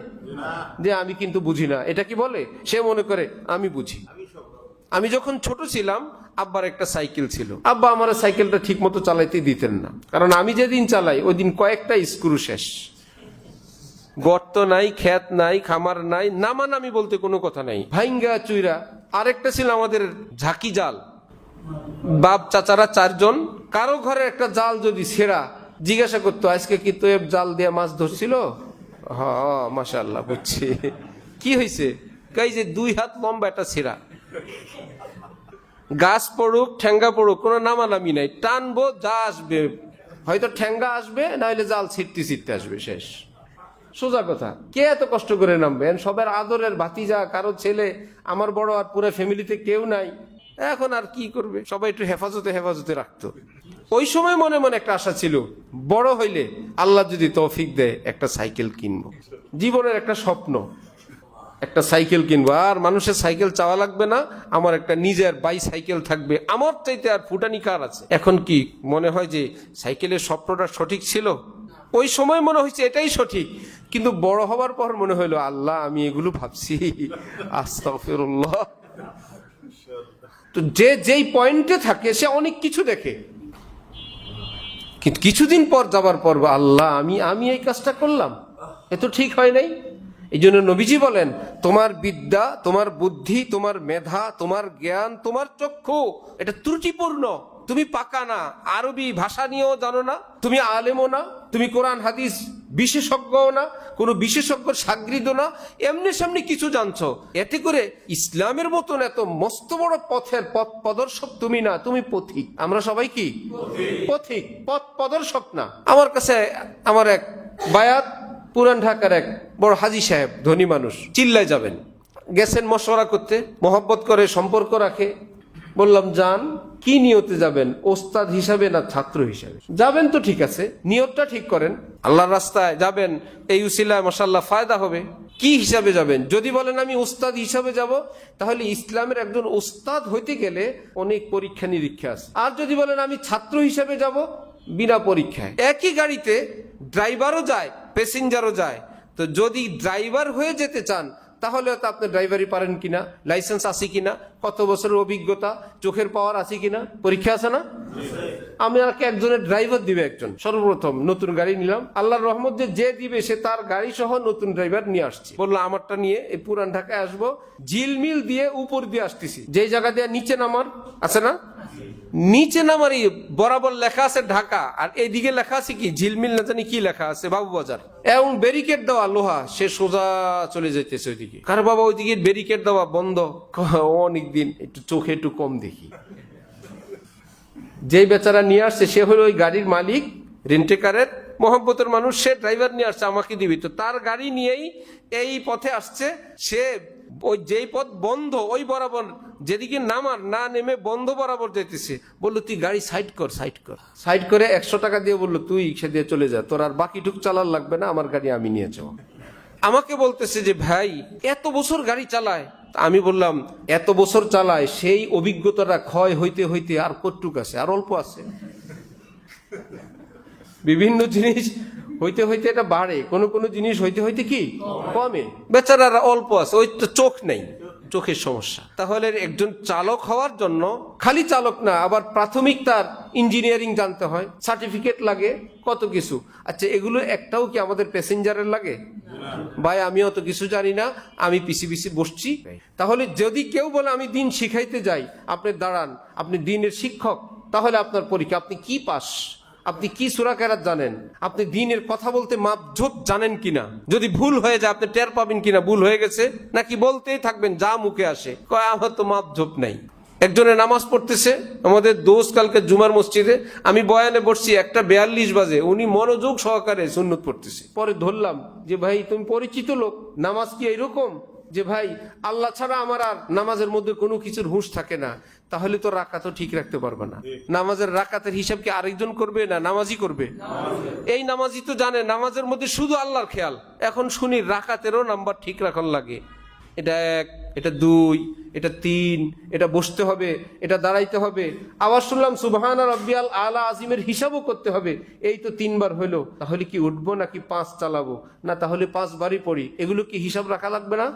যে আমি কিন্তু বুঝি না? এটা কি বলে? সে মনে করে আমি বুঝি। আমি যখন ছোট ছিলাম আব্বার একটা সাইকেল ছিল, আব্বা আমার সাইকেলটা ঠিক মতো চালাইতে দিতেন না, কারণ আমি যেদিন চালাই ওই দিন কয়েকটা স্ক্রু শেষ, গর্ত নাই, ক্ষেত নাই, খামার নাই, নামানামি বলতে কোনো কথা নাই, ভাইঙ্গা চুইরা। আরেকটা ছিল আমাদের ঝাঁকি জাল, বাপ চাচারা চারজন, কারো ঘরে একটা জাল যদি ছেঁড়া, জিজ্ঞাসা করতো আজকে কি তোয়েব জাল দিয়ে মাছ ধরছিল? হ্যাঁ মাশাআল্লাহ বুঝছি। কি হয়েছে? কাই যে 2 হাত লম্বা একটা ছেঁড়া, গাছ পড়ুক ঠেঙ্গা পড়ুক কোনো নামানামি নাই, টানবো যা আসবে, হয়তো ঠেঙ্গা আসবে, না হলে জাল ছিটতে ছিটতে আসবে, শেষ। সোজা কথা। কে এত কষ্ট করে নামবেন? সবার আদরের ভাতিজা, কারো ছেলে, আমার বড় আর পুরো ফ্যামিলিতে কেউ নাই, এখন আর কি করবে? সবাই একটু হেফাজতে হেফাজতে রাখতো। ওই সময় মনে মনে একটা আশা ছিল, বড় হইলে আল্লাহ যদি তৌফিক দেয় একটা সাইকেল কিনবো, জীবনের একটা স্বপ্ন, একটা সাইকেল কিনবো, আর মানুষের সাইকেল চাওয়া লাগবে না, আমার একটা নিজের বাইসাইকেল থাকবে, আমার চাইতে আর ফুটানি কার আছে? এখন কি মনে হয় যে সাইকেলের স্বপ্নটা সঠিক ছিল? ওই সময় মনে হয়েছে এটাই সঠিক, কিন্তু বড় হবার পর মনে হইলো আল্লাহ আমি এগুলো ভাবছি, আস্তাগফিরুল্লাহ। তো যে যেই পয়েন্টে থাকে সে অনেক কিছু দেখে, কিন্তু কিছুদিন পর যাবার পর আল্লাহ আমি এই কাজটা করলাম, এ তো ঠিক হয় নাই। এই জন্য নবীজি বলেন, তোমার বিদ্যা, তোমার বুদ্ধি, তোমার মেধা, তোমার জ্ঞান, তোমার চক্ষু এটা ত্রুটিপূর্ণ, তুমি পাকা না, আরবি ভাষা নিয়েও জানো না, তুমি আলেমও না, তুমি কোরআন হাদিস বিশেষজ্ঞও না, কোনো বিশেষজ্ঞর সাগরিদও না, এমনি সামনে কিছু জানছো, এতে করে ইসলামের মতন এত মস্ত বড় পথের পথ প্রদর্শক তুমি না, তুমি পথিক। আমরা সবাই কি পথিক, পথ প্রদর্শক না। আমার কাছে আমার এক বায়াত, পুরান ঢাকার এক বড় হাজী সাহেব, ধনী মানুষ, চিল্লায় যাবেন, গেছেন মশওয়ারা করতে, মহব্বত করে, সম্পর্ক রাখে। বললাম যান, কি নিয়তে যাবেন, ওস্তাদ হিসাবে না ছাত্র হিসাবে? যাবেন তো ঠিক আছে, নিয়তটা ঠিক করেন, আল্লাহর রাস্তায় যাবেন, এই উসিলায় মাশাআল্লাহ ফায়দা হবে। কি হিসাবে যাবেন? যদি বলেন আমি উস্তাদ হিসাবে যাব, তাহলে ইসলামের একজন উস্তাদ হইতে গেলে অনেক পরীক্ষা নিরীক্ষা আছে। আর যদি বলেন আমি ছাত্র হিসাবে যাব, বিনা পরীক্ষায়। একই গাড়িতে ড্রাইভারও যায়, প্যাসেঞ্জারও যায়। তো যদি ড্রাইভার হয়ে যেতে চান, তাহলে তো আপনি ড্রাইভারি পারেন কিনা, লাইসেন্স আছে কিনা, কত বছরের অভিজ্ঞতা, চোখের পাওয়ার আছে কিনা, পরীক্ষা আছে না? আমাকে একজনের ড্রাইভার দিবে, একজন সর্বপ্রথম নতুন গাড়ি নিলাম, আল্লাহর রহমত যে দিবে সে তার গাড়ি সহ নতুন ড্রাইভার নিয়ে আসছে। বললো আমারটা নিয়ে এই পুরান ঢাকায় আসবো, ঝিলমিল দিয়ে উপর দিয়ে আসতেছি, যে জায়গা দিয়ে নিচে নামার আছে না, নিচে নামারি বরাবর লেখা আছে ঢাকা, আর এইদিকে লেখা আছে কি ঝিলমিল না জানি কি লেখা আছে বাবুবাজার, এবং ব্যারিকেড দেওয়া লোহা, সে সোজা চলে যাইতেছে ওইদিকে। কার বাবা ওইদিকে ব্যারিকেড দেওয়া বন্ধ, অনেকদিন একটু চোখে একটু কম দেখি। যেই বেচারা নিয়ে আসছে সে হলো ওই গাড়ির মালিক, রেন্টেকারের মোহাম্মতের মানুষ, সে ড্রাইভার নিয়ে আসছে আমাকে দিবি, তো তার গাড়ি নিয়েই এই পথে আসছে। সে ওই যেই পথ বন্ধ ওই বরাবর, যেদিকে নামার না নেমে বন্ধ বরাবর যাইতেছে। বললো তুই গাড়ি সাইড কর, সাইড কর। সাইড করে 100 টাকা দিয়ে বললো তুই সে দিয়ে চলে যা, তোর আর বাকিটুক চালার লাগবে না, আমার গাড়ি আমি নিয়ে যাবো। আমাকে বলতেছে যে ভাই এত বছর গাড়ি চালায়। আমি বললাম এত বছর চালায়, সেই অভিজ্ঞতাটা ক্ষয় হইতে হইতে আর কতটুক আছে, আর অল্প আছে। বিভিন্ন জিনিস হইতে হইতে এটা বাড়ে, কোনো জিনিস হইতে হইতে কি কমে। বেচারারা অল্প আছে, ওই তো চোখ নেই, চোখের সমস্যা। তাহলে একজন চালক হওয়ার জন্য খালি চালক না, আবার প্রাথমিক তার ইঞ্জিনিয়ারিং জানতে হয়, সার্টিফিকেট লাগে, কত কিছু। আচ্ছা এগুলো একটাও কি আমাদের প্যাসেঞ্জারের লাগে? ভাই আমি অত কিছু জানি না, আমি পিছি বসছি। তাহলে যদি কেউ বলে আমি দিন শিখাইতে যাই, আপনি দাঁড়ান, আপনি দিনের শিক্ষক, তাহলে আপনার পরীক্ষা, আপনি কি পাস, আপনি কি সূরা কেরাত জানেন, আপনি দ্বীনের কথা বলতে মাপঝোপ জানেন কিনা, যদি ভুল হয়ে যায় আপনি টের পাবেন কিনা ভুল হয়ে গেছে, নাকি বলতেই থাকবেন যা মুখে আসে, কয় আমার তো মাপঝোপ নাই। একজনে নামাজ পড়তেছে আমাদের দোস্ত কালকে জুমার মসজিদে, আমি বয়ানে বসছি 1:42 বাজে, উনি মনোযোগ সহকারে সুন্নত পড়তেছে। পরে ধরলাম যে ভাই তুমি পরিচিত লোক, নামাজ কি এইরকম যে ভাই আল্লাহ ছাড়া আমার আর নামাজের মধ্যে কোনো কিছুর হুঁশ থাকে না? তাহলে তো রাকাতও ঠিক রাখতে পারবে না। নামাজের রাকাতের হিসাব কি আরেকজন করবে না নামাজি করবে? এই নামাজি তো জানে নামাজের মধ্যে শুধু আল্লাহর খেয়াল। এখন শুনি রাকাতেরও নাম্বার ঠিক রাখার লাগে, এটা 1, এটা 2, এটা 3, এটা বসতে হবে, এটা দাঁড়াইতে হবে। আবার শুনলাম সুবহানা রাব্বিয়াল আলা আজিমের হিসাবও করতে হবে। এই তো 3 বার হলো, তাহলে কি উঠবো নাকি 5 চালাবো? না তাহলে 5 বারই পড়ি। এগুলো কি হিসাব রাখা লাগবে না?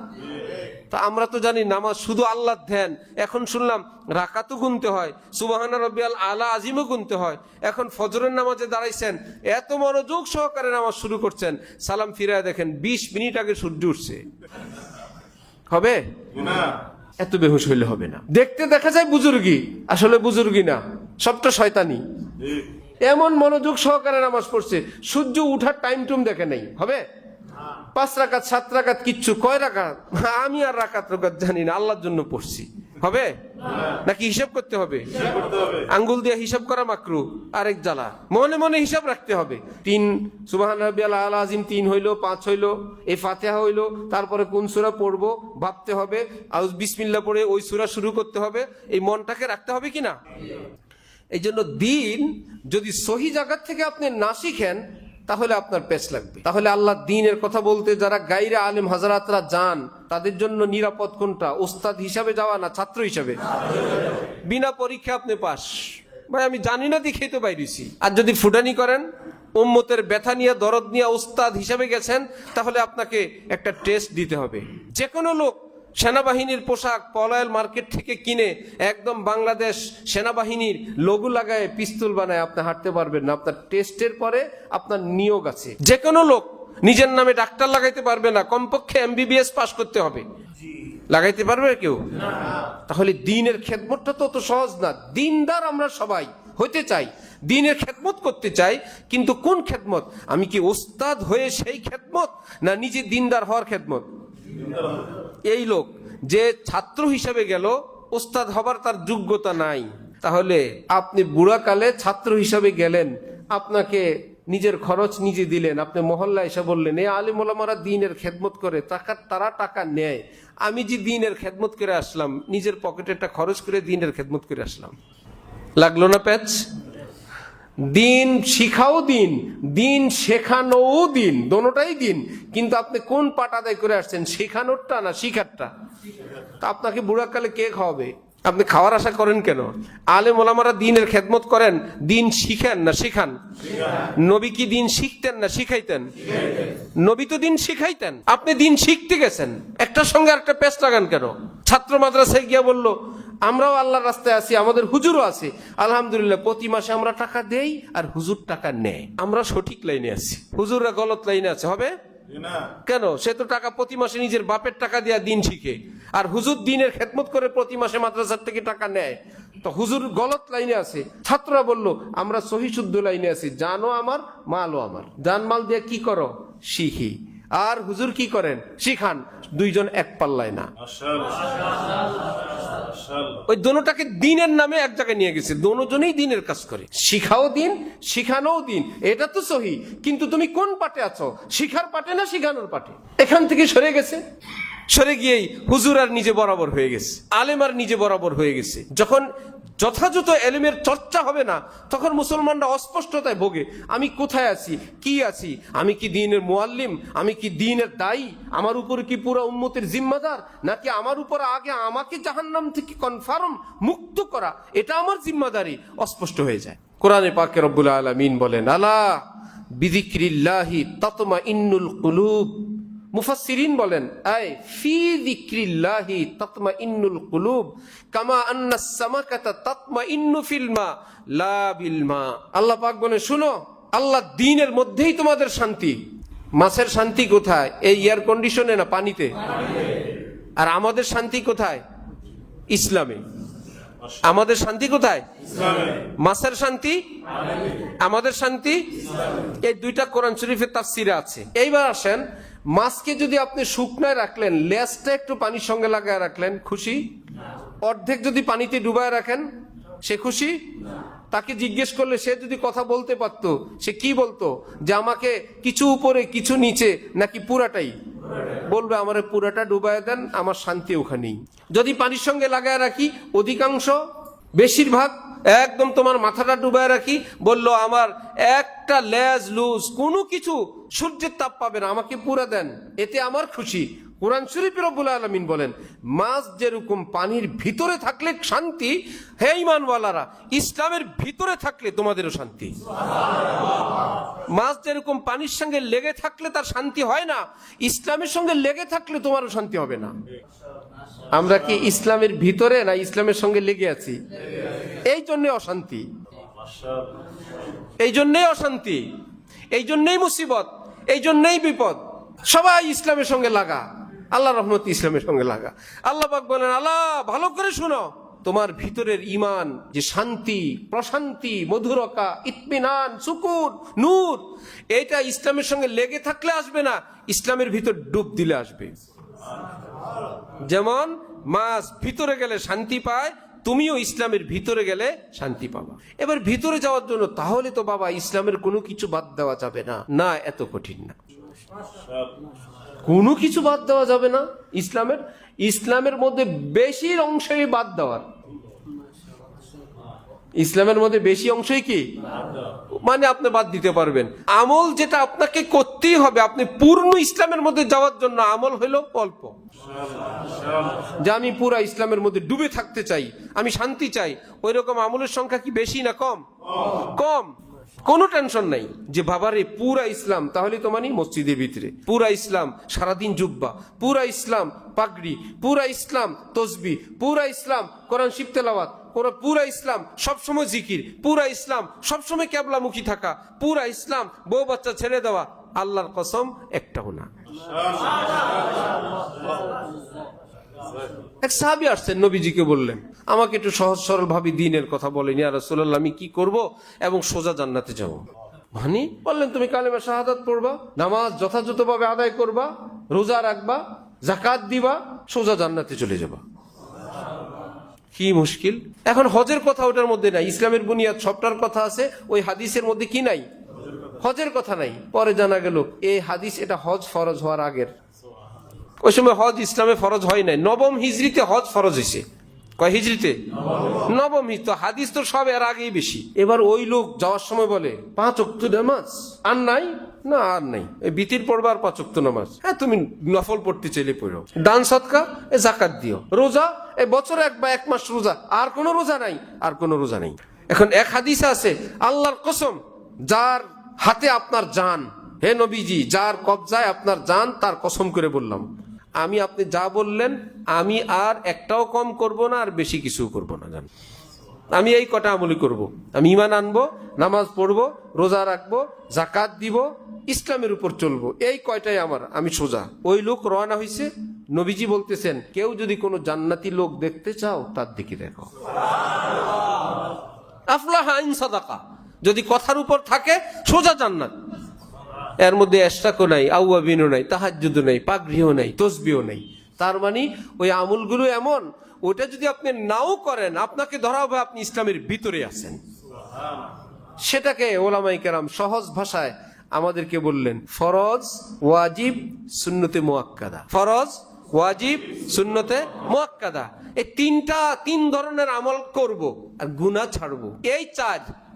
তা আমরা তো জানি নামাজ শুধু আল্লাহর ধ্যান। এখন শুনলাম রাকাতও গুনতে হয়, সুবহানা রাব্বিয়াল আলা আজিমও গুনতে হয়। এখন ফজরের নামাজে দাঁড়াইছেন, এত মনোযোগ সহকারে নামাজ শুরু করছেন, সালাম ফিরায় দেখেন 20 মিনিট আগে সূর্য উঠছে। হবে না? এত বেহুশ হইলে হবে না। দেখতে দেখা যায় বুজুর্গি, আসলে বুজুর্গি না, সবটা শয়তানি। এমন মনোযোগ সহকারে নামাজ পড়ছে, সূর্য উঠার টাইম টুম দেখে নাই। হবে 5 রাকাত 7 রাকাত কিচ্ছু, কয় রাকাত আমি আর রাকাত জানি না, আল্লাহর জন্য পড়ছি। হবে নাকি হিসাব করতে হবে? আঙ্গুল দিয়ে হিসাব করা মাকরু, আরেক জ্বালা। মনে মনে হিসাব রাখতে হবে। 3 সুবহান রাব্বিয়াল আলা আজিম 3 হইলো, 5 হইলো, এই ফাতিহা হইলো, তারপরে কোন সূরা পড়বো ভাবতে হবে, আউযু বিসমিল্লাহ পড়ে ওই সূরা শুরু করতে হবে। এই মনটাকে রাখতে হবে কিনা? এই জন্য দিন যদি সহি জায়গা থেকে আপনি না শিখেন তাহলে আপনার পেছ লাগবে। তাহলে আল্লাহ দ্বীনের কথা বলতে যারা গায়রে আলেম হাজরাতরা যান, তাদের জন্য নিরাপদ কোনটা? ওস্তাদ হিসাবে যাওয়া না ছাত্র হিসাবে? বিনা পরীক্ষা আপনি পাস। ভাই আমি জানি না দেখেই তো বাইরেছি। আর যদি ফুটানি করেন, উম্মতের ব্যথা নিয়ে দরদ নিয়ে ওস্তাদ হিসাবে গেছেন, তাহলে আপনাকে একটা টেস্ট দিতে হবে। যে কোনো লোক সেনাবাহিনীর পোশাক পলায়ল মার্কেট থেকে কিনে একদম বাংলাদেশ সেনাবাহিনীর লোগো লাগায় পিস্তল বানায় আপনি হাঁটতে পারবেন না। আপনার টেস্টের পরে আপনার নিয়োগ আছে। যে কোনো লোক নিজের নামে ডাক্তার লাগাইতে পারবে না, কমপক্ষে MBBS পাস করতে হবে। লাগাইতে পারবে কেউ? তাহলে দ্বীনের খেদমতটা তো অত সহজ না। দ্বীনদার আমরা সবাই হইতে চাই, দ্বীনের খেদমত করতে চাই, কিন্তু কোন খেদমত? আমি কি ওস্তাদ হয়ে সেই খেদমত, না নিজে দ্বীনদার হওয়ার খেদমত? এই লোক যে ছাত্র হিসাবে গেল, ওস্তাদ হবার তার যোগ্যতা নাই, তাহলে আপনি বুড়াকালে ছাত্র হিসাবে গেলেন, আপনাকে নিজের খরচ নিজে দিলেন, আপনি মহল্লা এসে বললেন এই আলিম ওলামারা দ্বীনের খেদমত করে, তারা টাকা নেয়, আমি যে দ্বীনের খেদমত করে আসলাম, নিজের পকেটেরটা খরচ করে দ্বীনের খেদমত করে আসলাম। লাগলো না প্যাচ? দিন শিখাও দিন, দিন শেখানোও দিন, দোনোটাই দিন। কিন্তু আপনি কোন পাট আদায় করে আসছেন, শেখানোরটা না শিখারটা? তা আপনাকে বুড়াকালে কে খাওয়াবে? আপনি খাওয়ার আশা করেন কেন? আলেম ওলামারা দ্বীনের খেদমত করেন, দিন শিখেন না শিখান? নবী কি দিন শিখতেন না শিখাইতেন? নবী তো দিন শিখাইতেন, আপনি দিন শিখতে গেছেন। একটার সঙ্গে একটা পেচ লাগান কেন? ছাত্র মাদ্রাসায় গিয়া বললো আমরাও আল্লাহর রাস্তায় আছি, আমাদের হুজুরও আছে, আলহামদুলিল্লাহ প্রতি মাসে আমরা টাকা দেই আর হুজুর টাকা নেয়, আমরা সঠিক লাইনে আছি, হুজুররা গলত লাইনে আছে। হবে কেন? সে তো টাকা প্রতি মাসে নিজের বাপের টাকা দিয়া দিন শিখে, আর হুজুর দিনের খেদমত করে প্রতি মাসে মাদ্রাসার থেকে টাকা নেয়। তো হুজুর গলত লাইনে আছে, ছাত্ররা বলল আমরা সহি শুদ্ধ লাইনে আছি, জানো আমার মালও আমার, জানমাল দিয়ে কি করো শিখি, আর হুজুর কি করেন শিখান, দুইজন এক পাল্লায় না। ওই দোনোটাকে দিনের নামে এক জায়গায় নিয়ে গেছে, দোনোজনেই দিনের কাজ করে, শিখাও দিন শিখানোও দিন, এটা তো সহি। কিন্তু তুমি কোন পাটে আছো, শিখার পাটে না শিখানোর পাটে? এখান থেকে সরে গেছে, সরে গিয়েই হুজুর আর নিজে বরাবর হয়ে গেছে, আলেম আর নিজে বরাবর হয়ে গেছে। যখন যথাযথ এলেমের চর্চা হবে না, তখন মুসলমানরা অস্পষ্টতায় ভোগে। আমি কোথায় আছি, কি আছি, আমি কি দ্বীনের মুআল্লিম, আমি কি দ্বীনের দায়ী, আমার উপর কি পুরো উম্মতের জিম্মাদার, নাকি আমার উপর আগে আমাকে জাহান্নাম থেকে কনফার্ম মুক্ত করা এটা আমার জিম্মাদারি, অস্পষ্ট হয়ে যায়। কোরআনে পাকে রব্বুল আলামিন বলেন, আলা বিযিক্রিল্লাহি তাতমাইন্নুল কুলুব। মুফাসসিরিন বলেন, আয় ফি যিকরিল্লাহি তাতমাইন্নুল কুলুব কামা আন্নাস সামাকাতা তাতমাইন্নু ফিল মা লা বিল মা। আল্লাহ পাক বলেন, শুনো, আল্লাহ দ্বীনের মধ্যেই তোমাদের শান্তি। মাছের শান্তি কোথায়? এই এয়ার কন্ডিশনে না পানিতে? আর আমাদের শান্তি কোথায়? ইসলামে। আমাদের শান্তি কোথায়? মাছের শান্তি, আমাদের শান্তি, এই দুইটা কোরআন শরীফের তাফসিরে আছে। এইবার আসেন, মাছকে যদি আপনি শুকনায় রাখলেন, লেজটা একটু পানির সঙ্গে লাগায় রাখলেন, খুশি? অর্ধেক যদি পানিতে ডুবায় রাখেন, সে খুশি? তাকে জিজ্ঞেস করলে সে যদি কথা বলতে পারতো, সে কি বলতো? যে আমাকে কিছু উপরে কিছু নিচে নাকি পুরাটাই? বলবে আমারে পুরাটা ডুবায় দেন, আমার শান্তি ওখানেই। যদি পানির সঙ্গে লাগায় রাখি, অধিকাংশ বেশিরভাগ একদম তোমার মাথাটা ডুবায় রাখি, বললো আমার একটা লেজ লুজ, কোনো কিছু সূর্যের তাপ পাবে না, আমাকে পুরা দেন, এতে আমার খুশি। কোরআন শরীফে রব্বুল আলামিন বলেন, মাছ যেরকম পানির ভিতরে থাকলে শান্তি, হে ঈমানওয়ালারা, ইসলামের ভিতরে থাকলে তোমাদেরও শান্তি। মাছ যেরকম পানির সঙ্গে লেগে থাকলে তার শান্তি হয় না, ইসলামের সঙ্গে লেগে থাকলে তোমারও শান্তি হবে না। আমরা কি ইসলামের ভিতরে না ইসলামের সঙ্গে লেগে আছি? এই জন্যে অশান্তি, এই জন্যেই অশান্তি, এই জন্যেই মুসিবত, এই জন্যেই বিপদ। সবাই ইসলামের সঙ্গে লাগা, আল্লাহ রহমত ইসলামের সঙ্গে লাগা। আল্লাহ পাক বলেন, আল্লাহ ভালো করে শুনো, তোমার ভিতরের ঈমান যে শান্তি, প্রশান্তি, মধুরতা, ইতমিনান, সুকুন, নূর, এটা ইসলামের সঙ্গে লেগে থাকলে আসবে না, ইসলামের ভিতর ডুব দিলে আসবে। যেমন মাছ ভিতরে গেলে শান্তি পায়, তুমিও ইসলামের ভিতরে গেলে শান্তি পাবা। এবার ভিতরে যাওয়ার জন্য তাহলে তো বাবা ইসলামের কোনো কিছু বাদ দেওয়া যাবে না। না, এত কঠিন না, কোনো কিছু বাদ দেওয়া যাবে না ইসলামের। ইসলামের মধ্যে বেশি অংশই বাদ দেওয়ার, ইসলামের মধ্যে বেশি অংশই কি মানে আপনি বাদ দিতে পারবেন। আমল যেটা আপনাকে করতেই হবে, আপনি পূর্ণ ইসলামের মধ্যে যাওয়ার জন্য আমল হলো অল্প। যে আমি পুরা ইসলামের মধ্যে ডুবে থাকতে চাই, আমি শান্তি চাই, ওই রকম আমলের সংখ্যা কি বেশি না কম? কম। কোনো টেনশন নাই যে বাবারে পুরা ইসলাম, তাহলে তো মানে মসজিদের ভিতরে পুরা ইসলাম, সারাদিন জুব্বা, পুরা ইসলাম পাগড়ি, পুরা ইসলাম তসবি, পুরা ইসলাম কোরআন শিফ তেলাওয়াত, পুরা ইসলাম সবসময় জিকির, পুরা ইসলাম সবসময় কেবলামুখী থাকা, পুরা ইসলাম বউ বাচ্চা ছেড়ে দেওয়া। আল্লাহর কসম একটাও না। এক সাহাবী আসছেন, নবীজিকে বললেন, আমাকে একটু সহজ সরল ভাবে দ্বীনের কথা বলেন ইয়া রাসূলুল্লাহ, আমি কি করব এবং সোজা জান্নাতে যাব? মানে বললেন, তুমি কালেমা শাহাদাত পড়বা, নামাজ যথাযথভাবে আদায় করবা, রোজা রাখবা, যাকাত দিবা, সোজা জান্নাতে চলে যাবা। কি মুশকিল! এখন হজের কথা ওটার মধ্যে নাই, ইসলামের বুনিয়াদ সবটার কথা আছে, ওই হাদিসের মধ্যে কি নাই? হজের কথা নাই। পরে জানা গেল এই হাদিস এটা হজ ফরজ হওয়ার আগের, ওই সময় হজ ইসলামে ফরজ হয় নাই, নবম হিজরিতে হজ ফরজ হয়েছে। কয় হিজরিতে? নবম হিজরি। তো হাদিস তো সব এর আগেই বেশি। এবার ওই লোক যাওয়ার সময় বলে 5 ওয়াক্ত নামাজ আর নাই না, আর নাই, এই বিতির পড়বা আর 5 ওয়াক্ত নামাজ, হ্যাঁ তুমি নফল পড়তে চাইলে পড়ো, দান সদকা, যাকাত দিও, রোজা এই বছরে 1 বা 1 মাস রোজা, আর কোনো রোজা নাই, আর কোনো রোজা নাই। এখন এক হাদিস আছে, আল্লাহর কসম যার হাতে আপনার জান, হে নবীজি যার কবজায় আপনার জান, তার কসম করে বললাম, আমি আপনি যা বললেন আমি আর একটাও কম করব না, আর বেশি কিছু করব না। জান আমি এই কটা আমলই করব। আমি ঈমান আনবো, নামাজ পড়বো, রোজা রাখবো, যাকাত দিব, ইসলামের উপর চলবো, এই কয়টাই আমার, আমি সোজা। ওই লোক রওনা হয়েছে। নবীজি বলতেছেন, কেউ যদি কোনো জান্নাতি লোক দেখতে চাও তার দিকে দেখো। আফলাহা ইন সাদাকা, যদি কথার উপর থাকে সোজা জান্নাত। এর মধ্যে এশরাকও নাই, আউয়াবিনও নাই, তাহাজ্জুদও নাই, পাগড়িও নাই, তসবিহও নাই। তার মানে ওই আমলগুলো এমন, ওটা যদি আপনি নাও করেন আপনাকে ধরা হবে আপনি ইসলামের ভিতরে আছেন। সেটাকে ওলামায়ে কেরাম সহজ ভাষায় আমাদেরকে বললেন ফরজ, ওয়াজিব, সুন্নতে মুআক্কাদা। ফরজ, ওয়াজিব, সুন্নতে মুআক্কাদা, এই তিন ধরনের আমল করব আর গুনাহ ছাড়ব। এই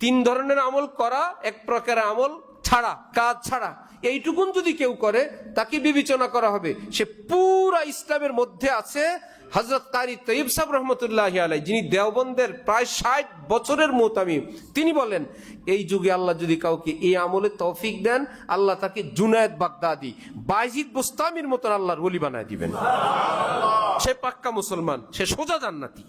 তিন ধরনের আমল করা, এক প্রকার আমল ছাড়া, কাজ ছাড়া, এইটুকুন যদি কেউ করে তাকে বিবেচনা করা হবে সে পুরা ইসলামের মধ্যে আছে। হযরত কারি তৈয়ব সাহেব রহমতুল্লাহি আলাইহি, যিনি দেওবন্দের প্রায় 60 বছরের মুতামিম, তিনি বলেন এই যুগে আল্লাহ যদি কাউকে এই আমলে তৌফিক দেন, আল্লাহ তাকে জুনায়েদ বাগদাদি, বাইজিদ বুস্তামির মতন আল্লাহর ওলি বানায় দিবেন। সে পাক্কা মুসলমান, সে সোজা জান্নাতি।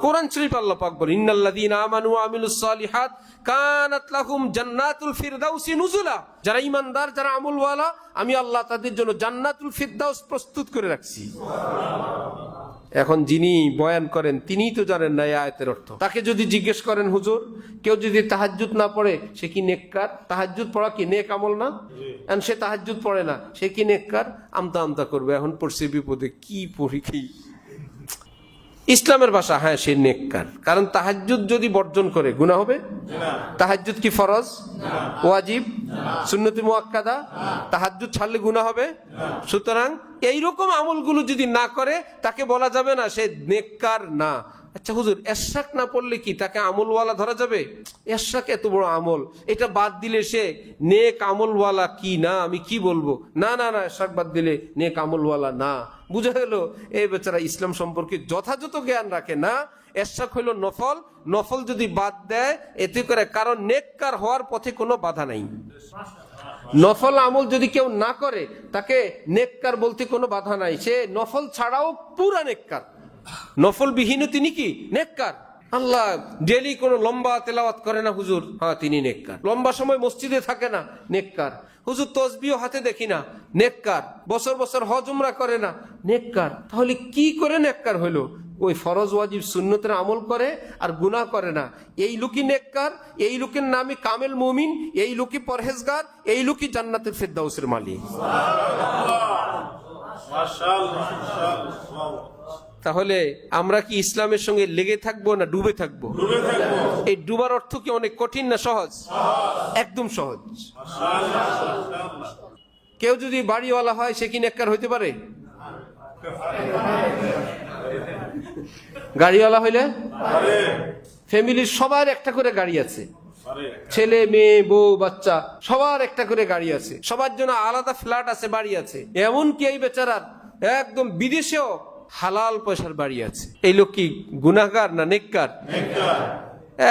কোরআন শরীফ আল্লাহ পাক বলেন, ইন্নাল্লাযীনা আমানু ওয়া আমিলুস সালিহাত কানাত লাহুম জান্নাতুল ফিরদাউসি নুজুলা। যারা ঈমানদার, যারা আমলওয়ালা, আমি আল্লাহ তাদের জন্য জান্নাতুল ফিরদাউস প্রস্তুত করে রাখছি। এখন যিনি বয়ান করেন তিনিই তো জানেন না এই আয়াতের অর্থ। তাকে যদি জিজ্ঞেস করেন, হুজুর কেউ যদি তাহাজ্জুদ না পড়ে সে কি নেককার? তাহাজ্জুদ পড়া কি নেক আমল না? এখন সে তাহাজ্জুদ পড়ে না, সে কি নেককার? আমতা আমতা করবে, এখন পড়ছে বিপদে, কি পড়ি কি। ইসলামের ভাষা, হ্যাঁ সে নেককার, কারণ তাহাজ্জুদ যদি বর্জন করে গুনাহ হবে? তাহাজ্জুদ কি ফরজ, ওয়াজিব, সুন্নতে মুআক্কাদা? তাহাজ্জুদ ছাড়লে গুনাহ হবে? সুতরাং এইরকম আমলগুলো যদি না করে তাকে বলা যাবে না সে নেককার না। আচ্ছা হুজুর, এশরাক না পড়লে কি তাকে আমলওয়ালা ধরা যাবে? এশরাক এত বড় আমল, এটা বাদ দিলে সে নেক আমলওয়ালা কি না? আমি কি বলবো? না না না, এশরাক বাদ দিলে নেক আমলওয়ালা না। বুঝা গেল এই বেচারা ইসলাম সম্পর্কে যথাযথ জ্ঞান রাখে না। এশরাক হইল নফল, নফল যদি বাদ দেয় এতে করে, কারণ নেককার হওয়ার পথে কোনো বাধা নাই। নফল আমল যদি কেউ না করে তাকে নেককার বলতে কোনো বাধা নাই, সে নফল ছাড়াও পুরা নেককার। নফল বিহীন তিনি কি নেককার? আল্লাহ ডেলি কোনো লম্বা তেলাওয়াত করে না হুজুর, হ্যাঁ তিনি নেককার। লম্বা সময় মসজিদে থাকে না, নেককার। হুজুর তসবিহ হাতে দেখি না, নেককার। বছর বছর হজ উমরা করে না, নেককার। তাহলে কি করে নেককার হইলো? ওই ফরজ ওয়াজিব সুন্নতের আমল করে আর গুনাহ করে না, এই লোকই নেককার। এই লোকের নামই কামেল মুমিন, এই লোকই পরহেজগার, এই লোকই জান্নাতুল ফিরদাউসের মালিক। তাহলে আমরা কি ইসলামের সঙ্গে লেগে থাকবো না ডুবে থাকবো? এই ডুবার অর্থ কি অনেক কঠিন না সহজ? একদম সহজ। কেউ যদি বাড়িওয়ালা হয় সে কি নেককার হইতে পারে? গাড়িওয়ালা হইলে? ফ্যামিলির সবার একটা করে গাড়ি আছে, ছেলে মেয়ে বউ বাচ্চা সবার একটা করে গাড়ি আছে, সবার জন্য আলাদা ফ্ল্যাট আছে, বাড়ি আছে। এমনকি এই বেচারার একদম বিদেশেও হালাল পয়সার বাড়ি আছে। এই লোক কি গুনাহগার না নেককার?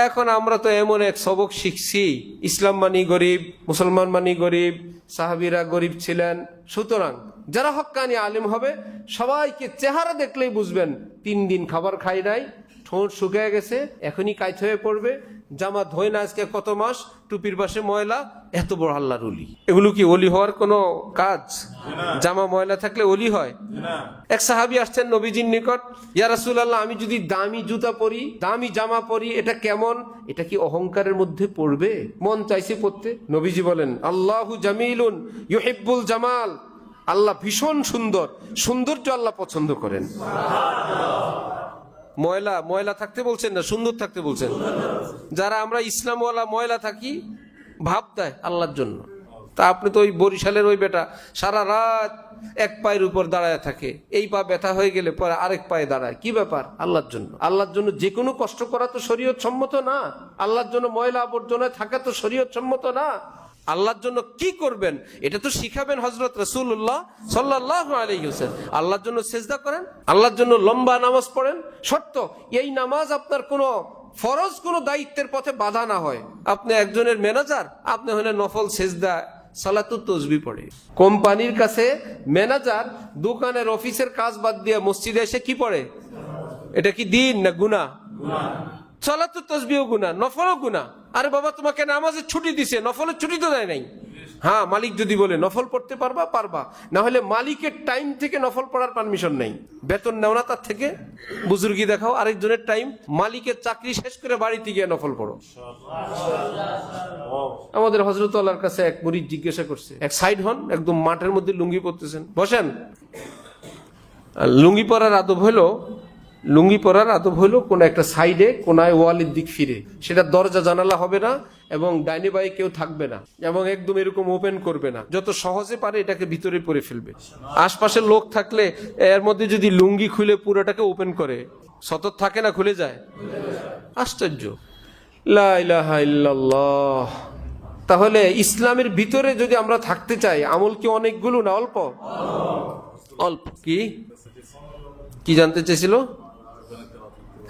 এখন আমরা তো এমন এক সবক শিখছি, ইসলাম মানি গরিব, মুসলমান মানি গরিব, সাহাবীরা গরিব ছিলেন। সুতরাং যারা হক্কানি আলেম হবে সবাইকে চেহারা দেখলেই বুঝবেন 3 দিন খাবার খাই নাই, ঠোঁট শুকিয়ে গেছে, এখনই কাইত হয়ে পড়বে, জামা ধোয় না আজকে কত মাস, টুপির পাশে ময়লা, এত বড় আল্লাহর ওলি। এগুলো কি ওলি হওয়ার কোনো কাজ? জামা ময়লা থাকলে ওলি হয়? এক সাহাবী আসছেন নবীজির নিকট, ইয়া রাসূলুল্লাহ আমি যদি দামি জুতা পরি, দামি জামা পরি, এটা কেমন? এটা কি অহংকারের মধ্যে পড়বে? মন চাইছে পড়তে। নবীজি বলেন, আল্লাহু জামিলুন ইউহিব্বুল জামাল, আল্লাহ ভীষণ সুন্দর, সৌন্দর্য আল্লাহ পছন্দ করেন। ময়লা ময়লা থাকতে বলছেন না, সুন্দর থাকতে বলছেন। যারা আমরা ইসলামওয়ালা ময়লা থাকি ভাব দেয় আল্লাহর জন্য। তা আপনি তো ওই বরিশালের ওই বেটা সারা রাত এক পায়ের উপর দাঁড়ায় থাকে, এই পা ব্যথা হয়ে গেলে পরে আরেক পায়ে দাঁড়ায়, কি ব্যাপার? আল্লাহর জন্য। আল্লাহর জন্য যে কোনো কষ্ট করা তো শরীয়ত সম্মত না। আল্লাহর জন্য ময়লা আবর্জনায় থাকা তো শরীয়ত সম্মত না। আল্লাহর জন্য কি করবেন এটা তো শিখাবেন হযরত রাসূলুল্লাহ সাল্লাল্লাহু আলাইহি ওয়াসাল্লাম। আল্লাহর জন্য সিজদা করেন, আল্লাহর জন্য লম্বা নামাজ পড়েন, শর্ত এই নামাজ আপনার কোনো ফরজ কোনো দায়িত্বের পথে বাধা না হয়। আপনি একজনের ম্যানেজার, আপনি হলেন নফল সিজদা সালাতুত তাসবিহ পড়ে। কোম্পানির কাছে ম্যানেজার দোকানের অফিসের কাজ বাদ দিয়ে মসজিদে এসে কি পড়ে? এটা কি দিন না গুনাহ? সালাতুত তাসবিহ গুনাহ, নফলও গুনাহ। আরে বাবা, তোমাকে নামাজের ছুটি দিছে, নফলের ছুটি তো দেয় নাই। হ্যাঁ, মালিক যদি বলে নফল পড়তে পারবা, না হলে মালিকের টাইম থেকে নফল পড়ার পারমিশন নেই। বেতন নেও না তার থেকে, বুজুর্গি দেখাও। আরেকজনের টাইম, মালিকের চাকরি শেষ করে বাড়িতে গিয়ে নফল পড়ো। আমাদের হযরত আল্লাহর কাছে এক মুরিদ জিজ্ঞাসা করছে, এক সাইড হন, একদম মাঠের মধ্যে লুঙ্গি পরতেছেন, বসেন। লুঙ্গি পরার আদব হলো কোন একটা সাইডে, কোনায় ওয়ালের দিক ফিরে, সেটা দরজা জানালা হবে না এবং ডাইনে বায়ে কেউ থাকবে না এবং একদম এরকম ওপেন করবে না। যত সহজে পারে এটাকে ভিতরে পরে ফেলবে। আশপাশের লোক থাকলে এর মধ্যে যদি লুঙ্গি খুলে পুরোটাকে ওপেন করে, সতত থাকে না, খুলে যায়। আশ্চর্য। লা ইলাহা ইল্লাল্লাহ। তাহলে ইসলামের ভিতরে যদি আমরা থাকতে চাই, আমল কি অনেকগুলো না অল্প? অল্প। কি জানতে চেয়েছিল?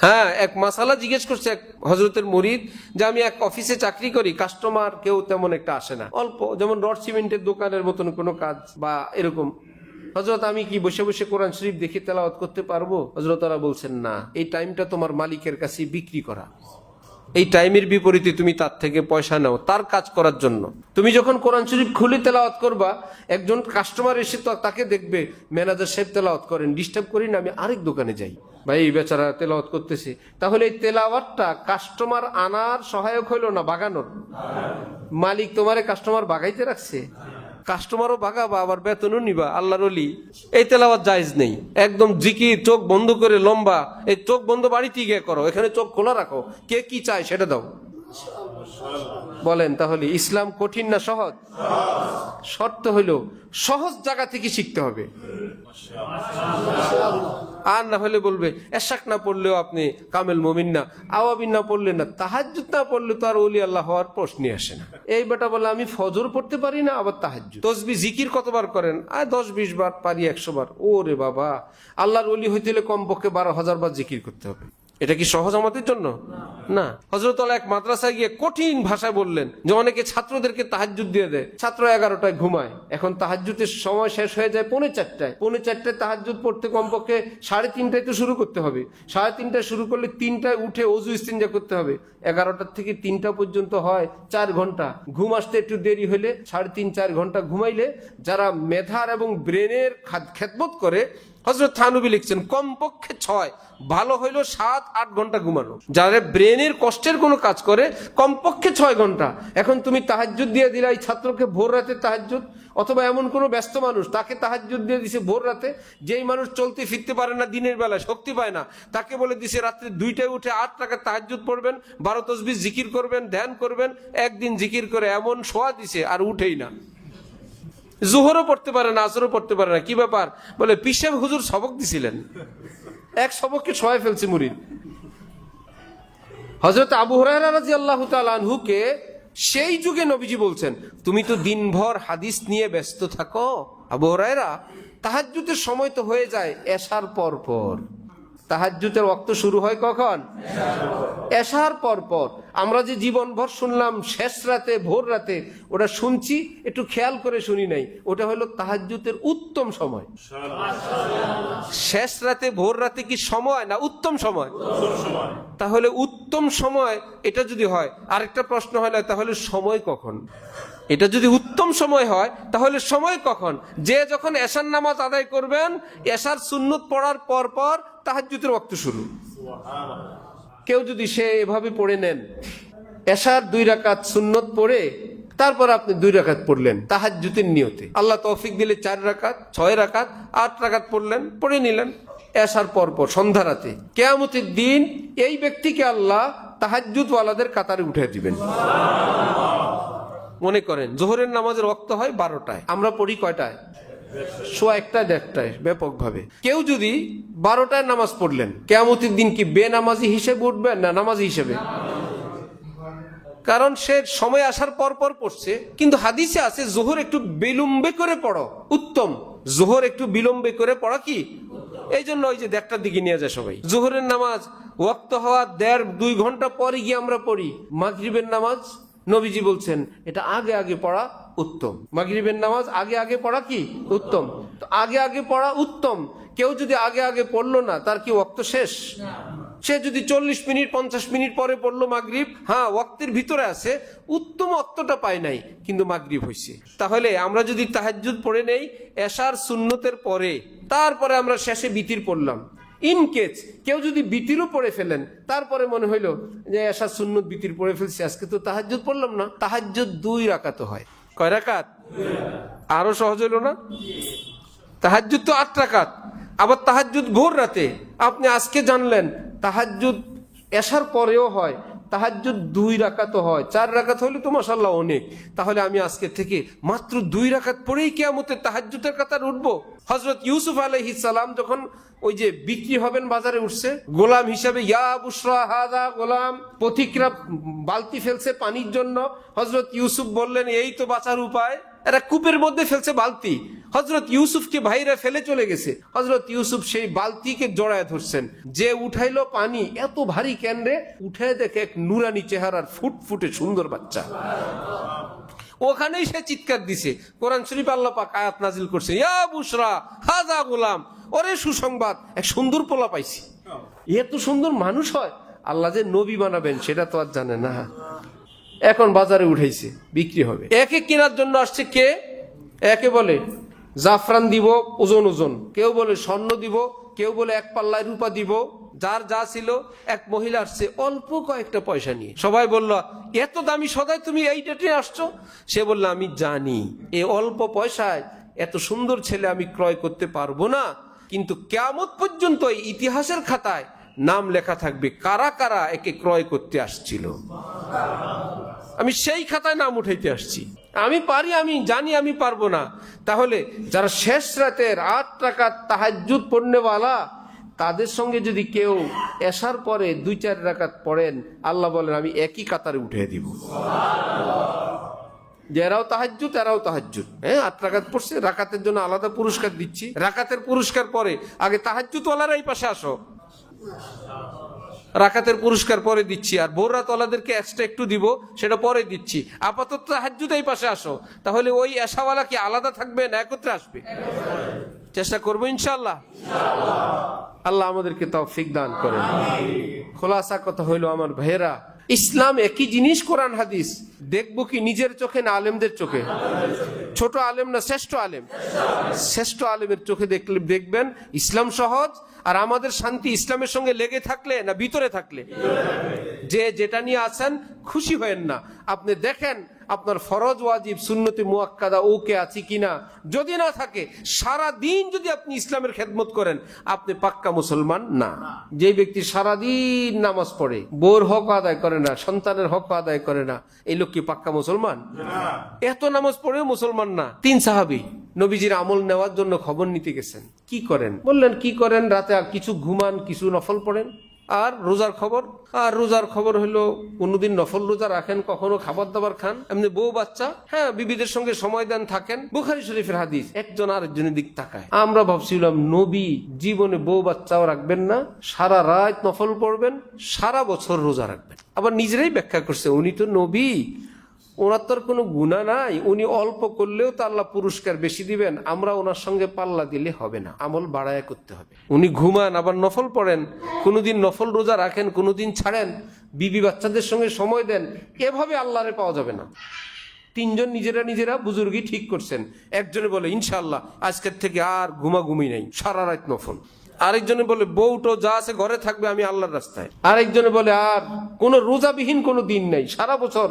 হ্যাঁ, এক মাসালা জিজ্ঞেস করছে এক হযরতের মুরিদ, যে আমি এক অফিসে চাকরি করি, কাস্টমার কেউ তেমন একটা আসে না, অল্প, যেমন রড সিমেন্টের দোকানের মতন কোনো কাজ বা এরকম। হযরত, আমি কি বসে বসে কোরআন শরীফ দেখে তেলাওয়াত করতে পারবো? হযরতরা বলছেন, না, এই টাইমটা তোমার মালিকের কাছে বিক্রি করা। এই টাইমের বিপরীতে তুমি তার থেকে পয়সা নাও তার কাজ করার জন্য। তুমি যখন কোরআন শরীফ খুলে তেলাওয়াত করবা, একজন কাস্টমার এসে তাকে দেখবে, ম্যানেজার সাহেব তেলাওয়াত করেন, ডিস্টার্ব করি না, আমি আরেক দোকানে যাই, ভাই এই বেচারা তেলাওয়াত করতেছে। তাহলে এই তেলাওয়াতটা কাস্টমার আনার সহায়ক হইল না বাগানোর? মালিক তোমারে কাস্টমার বাগাইতে রাখছে, কাস্টমারও বাগাবা, আবার বেতনও নিবা। আল্লাহর ওলি, এই তেলাওয়াত জায়েজ নেই। একদম জিকির, চোখ বন্ধ করে লম্বা, এই চোখ বন্ধ বাড়িতে গিয়ে করো, এখানে চোখ খোলা রাখো, কে কি চায় সেটা দাও। বলেন, তাহলে ইসলাম কঠিন না সহজ? শর্ত হইল সহজ জায়গা থেকে শিখতে হবে। আর না হলে বলবে এশাক না পড়লেও আপনি কামেল মুমিন না, আওয়াবিন না পড়লে না, তাহাজ্জুদ না পড়লে তো আর ওলি আল্লাহ হওয়ার প্রশ্নই আসে না। এই বেটা বলে আমি ফজর পড়তে পারি না, আবার তাহাজ্জুদ। তসবিহ জিকির কতবার করেন? 10-20 বার পারি, 100 বার। ওরে বাবা, আল্লাহর ওলি হইতে হলে কমপক্ষে 12,000 বার জিকির করতে হবে। এটা কি সহজ আমাদের জন্য? না। হযরত আল্লাহ এক মাদ্রাসায় গিয়ে কঠিন ভাষায় বললেন যে অনেকে ছাত্রদেরকে তাহাজ্জুদ দিয়ে দেয়, ছাত্র 11টায় ঘুমায়, এখন তাহাজ্জুদের সময় শেষ হয়ে যায় 3:45টায়। 3:45টায় তাহাজ্জুদ পড়তে কমপক্ষে 3:30টায় তো শুরু করতে হবে। 3:30টায় শুরু করলে 3টায় উঠে ওযু ইস্তিনজা করতে হবে। 11টার থেকে 3টা পর্যন্ত হয় 4 ঘন্টা। ঘুম আসতে একটু দেরি হলে 3.5-4 ঘন্টা ঘুমাইলে যারা মেধার এবং ব্রেনের খেদমত করে, হযরত থানবী লিখছেন কমপক্ষে 6, ভালো হইলো 7-8 ঘন্টা ঘুমানো। যারা ব্রেনের কষ্টের কোনো কাজ করে কমপক্ষে 6 ঘন্টা। এখন তুমি তাহাজ্জুদ দিয়ে দিলা এই ছাত্রকে ভোর রাতে তাহাজ্জুদ, অথবা এমন কোনো ব্যস্ত মানুষ তাকে তাহাজ্জুদ দিয়ে দিছে ভোর রাতে। যেই মানুষ চলতে ফিরতে পারে না, দিনের বেলায় শক্তি পায় না, তাকে বলে দিছে রাত্রে 2টায় উঠে 8 রাকাত তাহাজ্জুদ পড়বেন, 12 তাসবিহ জিকির করবেন, ধ্যান করবেন। একদিন জিকির করে এমন শোয়া দিছে আর উঠেই না। জোহরও পড়তে পারে না, আসরও পড়তে পারে না। কি ব্যাপার? বলে পিসাব হুজুর সবক দিছিলেন, এক সবককে ছয় ফেলছে মুরিদ। হযরত আবু হুরায়রা রাদিয়াল্লাহু তাআলা আনহুকে সেই যুগে নবীজি বলছেন, তুমি তো দিনভর হাদিস নিয়ে ব্যস্ত থাকো আবু হুরায়রা, তাহাজ্জুদের সময় তো হয়ে যায় এশার পর পর। তাহাজ্জুদের ওয়াক্ত শুরু হয় কখন? এশার পর পর। আমরা যে জীবনভর শুনলাম শেষ রাতে, ভোর রাতে, ওটা শুনছি, একটু খেয়াল করে শুনি নাই। ওটা হলো তাহাজ্জুদের উত্তম সময়। শেষ রাতে, ভোর রাতে কি সময় না উত্তম সময়? তাহলে উত্তম সময় এটা যদি হয়, আরেকটা প্রশ্ন হয় না, তাহলে সময় কখন? এটা যদি উত্তম সময় হয় তাহলে সময় কখন? যে যখন এশার নামাজ আদায় করবেন, এশার সুন্নত পড়ার পর পর তাহাজ্জুদের ওয়াক্ত শুরু। কেউ যদি সে এভাবে পড়ে নেন, এশার 2 রাকাত সুন্নত পড়ে তারপর আপনি 2 রাকাত পড়লেন তাহাজ্জুদের নিয়তে, আল্লাহ তৌফিক দিলে 4 রাকাত, 6 রাকাত, 8 রাকাত পড়লেন, পড়ে নিলেন এশার পর পর সন্ধ্যা রাতে। কিয়ামতের দিন এই ব্যক্তিকে আল্লাহ তাহাজ্জুদ ওয়ালাদের কাতারে উঠে দিবেন। মনে করেন জোহরের নামাজের ওয়াক্ত হয় 12টায়, আমরা পড়ি কয়টায়? 1:15-1টায় ব্যাপকভাবে। কেউ যদি 12টায় নামাজ পড়লেন, কিয়ামতের দিন কি বেনামাজি হিসেবে উঠবেন না নামাজি হিসেবে? কারণ সে সময় আসার পর পর পড়ছে। কিন্তু হাদিসে আছে জোহর একটু বিলম্বে করে পড়ো উত্তম। জোহর একটু বিলম্বে করে পড়া কি? এই জন্য ওই যে 1টার দিকে নিয়ে যায় সবাই। জোহরের নামাজ ওয়াক্ত হওয়ার 1.5-2 ঘন্টা পরে গিয়ে আমরা পড়ি। মাগরিবের নামাজ নবীজি বলছেন এটা আগে আগে পড়া উত্তম। মাগরিবের নামাজ আগে আগে পড়া কি উত্তম? আগে আগে পড়া উত্তম। কেউ যদি আগে আগে পড়লো না, তার কি ওয়াক্ত শেষ? সে যদি 40 মিনিট 50 মিনিট পরে পড়লো মাগরিব, হ্যাঁ ওয়াক্তের ভিতরে আছে, উত্তম ওয়াক্তটা পায় নাই, কিন্তু মাগরিব হয়েছে। তাহলে আমরা যদি তাহাজ্জুদ পড়ে নেই এশার সুন্নতের পরে, তারপরে আমরা শেষে বিতির পড়লাম, ইন কেস কেউ যদি বিতিরও পড়ে ফেলেন, তারপরে মনে হইলো যে এশার সুন্নত বিতির পড়ে ফেলছি, আজকে তো তাহাজ্জুদ পড়লাম না, তাহাজ্জুদ 2 রাকাত হয়। কয় রাকাত? আরো সহজ হলো না? তাহাজ্জুদ তো 8 রাকাত। আবার তাহাজ্জুদ ভোর রাতে, আপনি আজকে জানলেন তাহাজ্জুদ এশার পরেও হয়, তাহাজ্জুদ 2 রাকাত হয়, 4 রাকাত হলে তো মাশাআল্লাহ অনেক। তাহলে আমি আজকে থেকে মাত্র 2 রাকাত পড়েই কিয়ামতের তাহাজ্জুদের কাতার উঠবো। হযরত ইউসুফ আলাইহিস সালাম যখন ওই যে বিক্রি হবেন বাজারে উঠছে, গোলাম হিসাবে, ইয়া বুশরা হাদা গোলাম, পথিকরা বালতি ফেলছে পানির জন্য, হযরত ইউসুফ বললেন এই তো বাঁচার উপায়, এরা কূপের মধ্যে ফেলছে বালতি, হযরত ইউসুফকে ভাইরা ফেলে চলে গেছে, হযরত ইউসুফ সেই বালতিকে জড়ায় ধরছেন, যে উঠাইলো পানি এত ভারী কেন্দ্রে, উঠে দেখে এক নুরানি চেহারার ফুটফুটে সুন্দর বাচ্চা, ওখানেই সে চিৎকার দিছে। কোরআন শরীফ আল্লাহ পাক আয়াত নাজিল করছে, ইয়া বুশরা হাযা গোলাম, ওরে সুসংবাদ, এক সুন্দর পোলা পাইছি। এত সুন্দর মানুষ হয়? আল্লাহ যে নবী বানাবেন সেটা তো আর জানে না। এখন বাজারে উঠাইছে, বিক্রি হবে। একে কেনার জন্য আসছে কে? একে বলে জাফরান দিব ওজন ওজন, কেউ বলে স্বর্ণ দিব, কেউ বলে 1 পাল্লায় রূপা দিব, যার যা ছিল। এক মহিলা আসছে অল্প কয়েকটা পয়সা নিয়ে, সবাই বলল এত দামি সদাই তুমি এইটা নিয়ে আসছো? সে বলল আমি জানি এ অল্প পয়সায় এত সুন্দর ছেলে আমি ক্রয় করতে পারবো না, কিন্তু কিয়ামত পর্যন্ত ইতিহাসের খাতায় নাম লেখা থাকবে কারা কারা একে ক্রয় করতে আসছিল। আমি সেই খাতায় নাম উঠাইতে আসছি। আমি পারি, আমি জানি আমি পারবো না। তাহলে যারা শেষ রাতের 8 রাকাত তাহাজ্জুদ পড়নেওয়ালা, তাদের সঙ্গে যদি কেউ এশার পরে 2-4 রাকাত পড়েন, আল্লাহ বলেন আমি একই কাতারে উঠিয়ে দিব। যে এরাও তাহাজ্জুদ এরাও তাহাজ্জুদ, হ্যাঁ 8 রাকাত পড়ছে, রাকাতের জন্য আলাদা পুরস্কার দিচ্ছি। রাকাতের পুরস্কার পরে, আগে তাহাজ্জুদ ওয়ালারা এই পাশে আসো, রাকাতের পুরস্কার পরে দিচ্ছি, আর ভোর রাত ওয়ালাদেরকে এক্সট্রা একটু দিব, সেটা পরে দিচ্ছি। আপাতত তাহাজ্জুদ এই পাশে আসো। তাহলে ওই এশাওয়ালা কি আলাদা থাকবে না একত্রে আসবে? চেষ্টা করবো ইনশাআল্লাহ। আল্লাহ আমাদেরকে তৌফিক দান করেন। খোলাসা কথা হইলো আমার ভাইয়েরা, ইসলাম একই জিনিস, কোরআন হাদিস। দেখবো কি নিজের চোখে না আলেমদের চোখে? ছোট আলেম না শ্রেষ্ঠ আলেম? শ্রেষ্ঠ আলেমের চোখে দেখলে দেখবেন ইসলাম সহজ। আর আমাদের শান্তি ইসলামের সঙ্গে লেগে থাকলে না ভিতরে থাকলে? যে যেটা নিয়ে আছেন খুশি হয়েন না, আপনি দেখেন আপনার ফরজ ওয়াজিব সুন্নতে মুআক্কাদা ওকে আছে কিনা। যদি না থাকে, সারা দিন যদি আপনি ইসলামের খেদমত করেন, আপনি পাক্কা মুসলমান না। যে ব্যক্তি সারা দিন নামাজ পড়ে, বউর হক আদায় করে না, সন্তানের হক আদায় করে না, এই লোক কি পাক্কা মুসলমান? এত নামাজ পড়েও মুসলমান না। 3 সাহাবী নবীজির আমল নেওয়ার জন্য খবর নিতে গেছেন। কি করেন? বললেন কি করেন? রাতে আর কিছু ঘুমান, কিছু নফল পড়েন। আর রোজার খবর? আর রোজার খবর হলো কোনোদিন নফল রোজা রাখেন, কখনো খাবার দাবার খান, এমনি বউ বাচ্চা, হ্যাঁ বিবিদের সঙ্গে সময় দেন, থাকেন। বুখারী শরীফের হাদিস। একজন আরেকজনের দিক তাকায়। আমরা ভাবছিলাম নবী জীবনে বউ বাচ্চাও রাখবেন না, সারা রাত নফল পড়বেন, সারা বছর রোজা রাখবেন। আবার নিজেরাই ব্যাখ্যা করছে, উনি তো নবী, ওনার তোর কোনো গুনাহ নাই, উনি অল্প করলেও তো আল্লাহ পুরস্কার বেশি দিবেন, আমরা ওনার সঙ্গে পাল্লা দিলে হবে না, আমল বাড়ায় করতে হবে। উনি ঘুমান আবার নফল পড়েন, কোনোদিন নফল রোজা রাখেন, কোনোদিন ছাড়েন, বিবি বাচ্চাদের সঙ্গে সময় দেন, এভাবে আল্লাহরে পাওয়া যাবে না। 3 জন নিজেরা বুজুর্গই ঠিক করছেন। একজনে বলে ইনশাআল্লাহ আজকের থেকে আর ঘুমাঘুমি নাই, সারা রাত নফল। আরেকজনে বলে বউটো যা আছে ঘরে থাকবে, আমি আল্লাহর রাস্তায়। আরেকজনে বলে আর কোন রোজাবিহীন কোনো দিন নাই, সারা বছর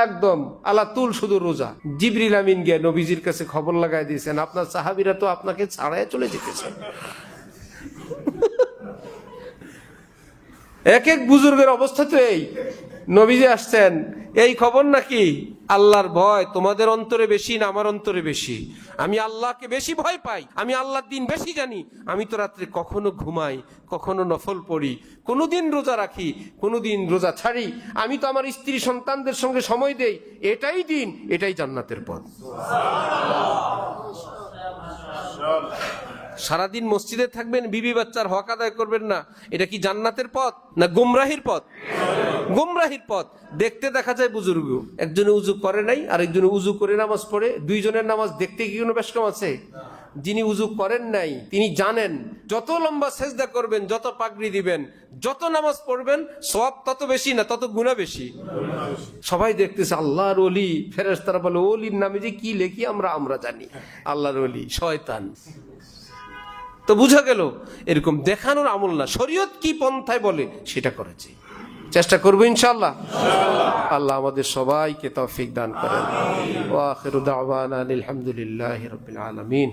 একদম আল্লাহ তুল শুধু রোজা। জিবরিল আমিন গিয়ে নবীজির কাছে খবর লাগাই দিয়েছেন, আপনার সাহাবীরা তো আপনাকে ছাড়াই চলে যেতেছে। এক এক বুজুর্গের অবস্থা তো এই। নবীজি আসছেন, এই খবর নাকি? আল্লাহর ভয় তোমাদের অন্তরে বেশি না আমার অন্তরে বেশি? আমি আল্লাহকে বেশি ভয় পাই, আমি আল্লাহর দিন বেশি জানি। আমি তো রাত্রে কখনো ঘুমাই, কখনো নফল পড়ি, কোনোদিন রোজা রাখি, কোনোদিন রোজা ছাড়ি। আমি তো আমার স্ত্রী সন্তানদের সঙ্গে সময় দেই। এটাই দিন, এটাই জান্নাতের পথ। সারাদিন মসজিদে থাকবেন, বিবি বাচ্চার হক আদায় করবেন না, এটা কি জান্নাতের পথ না গুমরাহির পথ? গুমরাহির পথ। দেখতে দেখা যায় বুজুর্গ একজনে উজু করে নাই, আরেকজনে উজু করে নামাজ পড়ে, 2 জনের নামাজ দেখতে কি কোনো বেশ কম আছে? যিনি উজু করেন নাই তিনি জানেন যত লম্বা সেজদা করবেন, যত পাগড়ি দিবেন, যত নামাজ পড়বেন, সওয়াব তত বেশি না তত গুনাহ বেশি। সবাই দেখতেছে আল্লাহর ওলি, ফেরেশতারা বলে ওলির নামে যে কি লেখি আমরা জানি, আল্লাহর ওলি শয়তান। তো বুঝা গেল এরকম দেখানোর আমল না, শরীয়ত কি পন্থায় বলে সেটা করেছে। চেষ্টা করবো ইনশাআল্লাহ। আল্লাহ আমাদের সবাইকে তৌফিক দান করেন। ওয়া আখিরু দাওয়ানা আলহামদুলিল্লাহি রাব্বিল আলামিন।